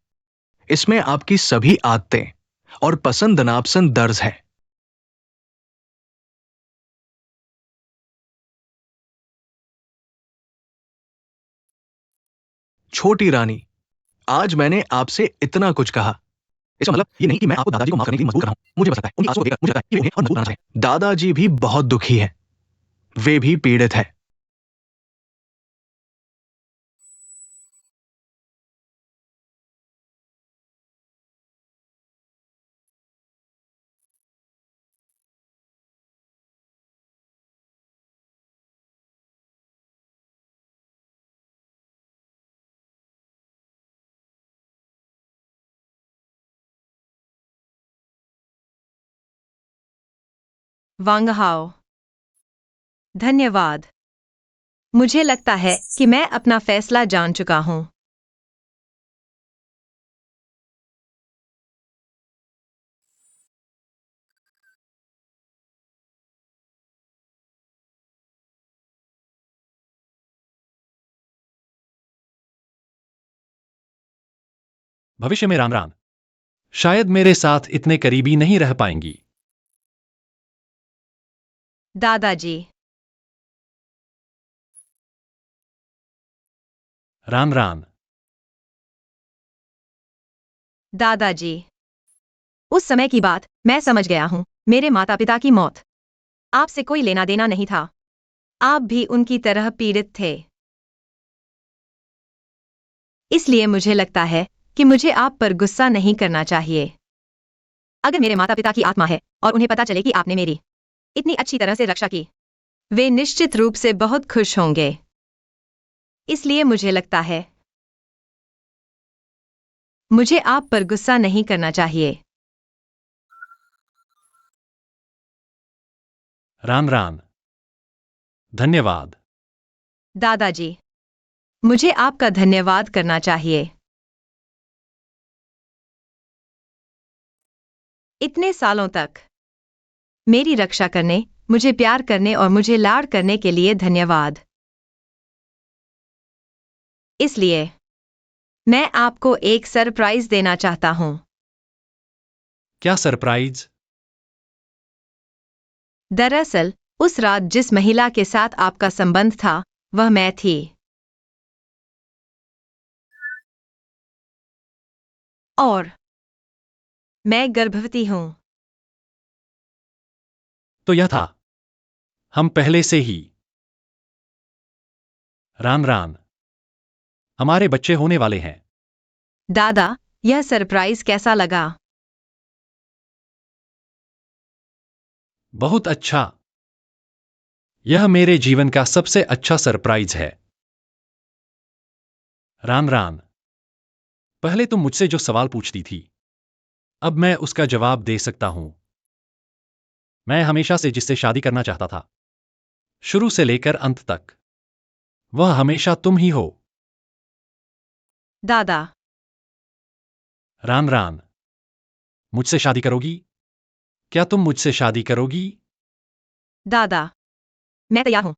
Speaker 2: इसमें आपकी सभी आदतें और पसंद नापसंद दर्ज है। छोटी रानी, आज मैंने आपसे इतना कुछ कहा। इसका मतलब ये नहीं कि मैं आपको दादाजी को माफ करने के लिए मजबूर कर रहा हूं। मुझे बस लगता है, उनकी आंसुओं को देखकर मुझे लगता है कि वे उन्हें और मजबूर बनाना चाहिए। दादाजी भी बहुत दुखी है। वे भी पीड़ित है।
Speaker 1: वांग हाओ। धन्यवाद। मुझे लगता है कि मैं अपना फैसला जान चुका हूं।
Speaker 3: भविष्य में रान रान शायद मेरे साथ इतने करीबी नहीं रह पाएंगी।
Speaker 1: दादाजी।
Speaker 3: रान रान
Speaker 1: दादाजी। उस समय की बात मैं समझ गया हूं। मेरे माता पिता की मौत आपसे कोई लेना देना नहीं था। आप भी उनकी तरह पीड़ित थे। इसलिए मुझे लगता है कि मुझे आप पर गुस्सा नहीं करना चाहिए। अगर मेरे माता पिता की आत्मा है और उन्हें पता चले कि आपने मेरी इतनी अच्छी तरह से रक्षा की, वे निश्चित रूप से बहुत खुश होंगे। इसलिए मुझे लगता है मुझे आप पर गुस्सा नहीं करना चाहिए।
Speaker 3: रान रान धन्यवाद।
Speaker 1: दादाजी। मुझे आपका धन्यवाद करना चाहिए। इतने सालों तक मेरी रक्षा करने, मुझे प्यार करने और मुझे लाड़ करने के लिए धन्यवाद। इसलिए मैं आपको एक सरप्राइज देना चाहता हूं।
Speaker 3: क्या सरप्राइज?
Speaker 1: दरअसल उस रात जिस महिला के साथ आपका संबंध था वह मैं थी। और मैं गर्भवती हूं।
Speaker 3: तो यह था हम पहले से ही। रान रान हमारे बच्चे होने वाले हैं।
Speaker 1: दादा, यह सरप्राइज कैसा लगा?
Speaker 3: बहुत अच्छा। यह मेरे जीवन का सबसे अच्छा सरप्राइज है। रान रान पहले तुम मुझसे जो सवाल पूछती थी, अब मैं उसका जवाब दे सकता हूं। मैं हमेशा से जिससे शादी करना चाहता था, शुरू से लेकर अंत तक, वह हमेशा तुम ही हो।
Speaker 1: दादा।
Speaker 3: रान रान मुझसे शादी करोगी? क्या तुम मुझसे शादी करोगी?
Speaker 1: दादा। मैं तैयार हूं।